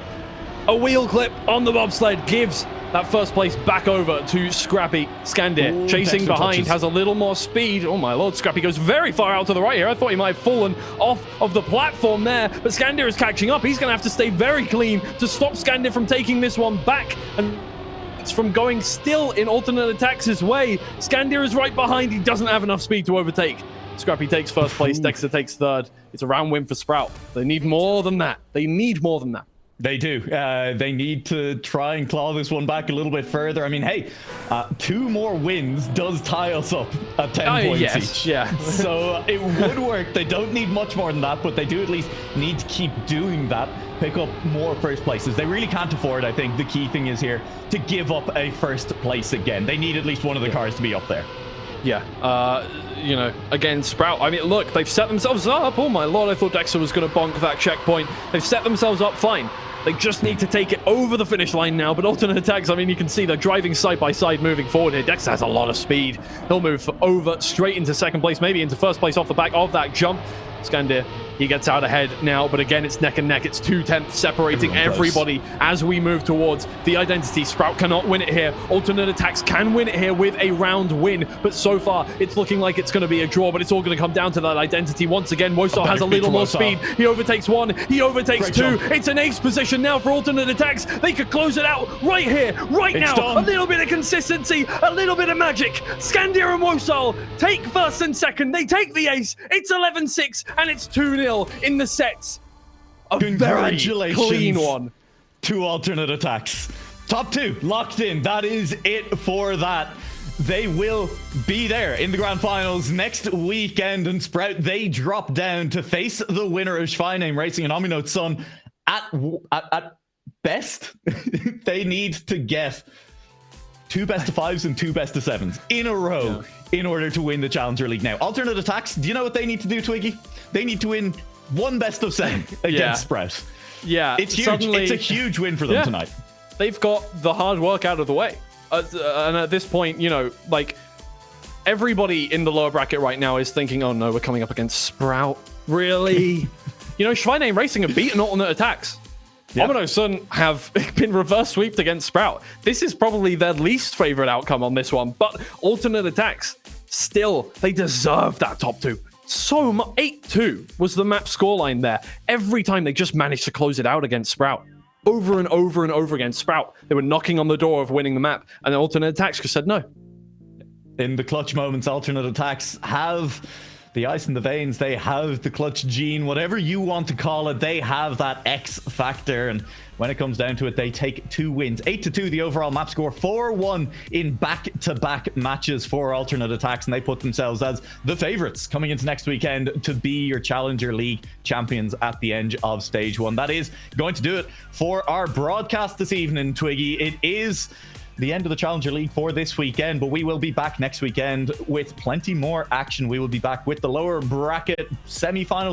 A wheel clip on the bobsled gives that first place back over to Scrappy. Skandir chasing behind, has a little more speed. Oh my lord, Scrappy goes very far out to the right here. I thought he might have fallen off of the platform there, but Skandir is catching up. He's going to have to stay very clean to stop Skandir from taking this one back, and it's from going still in alternate attacks' way. Skandir is right behind. He doesn't have enough speed to overtake. Scrappy takes first place. Dexter takes third. It's a round win for Sprout. They need more than that. They need more than that. They do. They need to try and claw this one back a little bit further. I mean, hey, 2 more wins does tie us up at 10 points each. Yeah. So it would work. They don't need much more than that, but they do at least need to keep doing that. Pick up more first places. They really can't afford, I think, the key thing is here, to give up a first place again. They need at least one of the cars to be up there. Yeah. You know, again, Sprout, I mean, look, they've set themselves up. Oh my lord, I thought Dexter was going to bonk that checkpoint. They've set themselves up fine. They just need to take it over the finish line now, but alternate attacks, I mean, you can see they're driving side by side, moving forward here. Dexter has a lot of speed. He'll move over straight into second place, maybe into first place off the back of that jump. Skandir, he gets out ahead now, but again, it's neck and neck. It's 2/10 separating everybody as we move towards the identity. Sprout cannot win it here. Alternate attacks can win it here with a round win, but so far, it's looking like it's going to be a draw, but it's all going to come down to that identity. Once again, Nualaoch has a little more speed. He overtakes 1, he overtakes 2. It's an ace position now for alternate attacks. They could close it out right here, right now. Done. A little bit of consistency, a little bit of magic. Skandir and Nualaoch take first and second. They take the ace. It's 11-6. And it's 2-0 in the sets. A very clean one. To alternate attacks. Top 2 locked in. That is it for that. They will be there in the grand finals next weekend. And Sprout, they drop down to face the winner of Schweinheim Racing and Omino's Son. At best, they need to get 2 best of 5s and 2 best of 7s in a row in order to win the Challenger League. Now, alternate attacks, do you know what they need to do, Twiggy? They need to win 1 best of 7 against Sprout. Yeah. It's huge. It's a huge win for them tonight. They've got the hard work out of the way. And at this point, you know, like, everybody in the lower bracket right now is thinking, oh no, we're coming up against Sprout. Really? You know, Schweinheim Racing have beaten alternate attacks. Yep. Omino's Son have been reverse sweeped against Sprout. This is probably their least favorite outcome on this one, but alternate attacks, still, they deserve that top 2. So much. 8-2 was the map scoreline there. Every time they just managed to close it out against Sprout. Over and over and over again. Sprout, they were knocking on the door of winning the map, and alternate attacks just said no. In the clutch moments, alternate attacks have the ice in the veins. They have the clutch gene, whatever you want to call it. They have that X factor. And when it comes down to it, they take 2 wins. 8-2 the overall map score, 4-1 in back-to-back matches for alternate attacks, and they put themselves as the favorites coming into next weekend to be your Challenger League champions at the end of stage 1. That is going to do it for our broadcast this evening, Twiggy. It is the end of the Challenger League for this weekend, but we will be back next weekend with plenty more action. We will be back with the lower bracket semi-final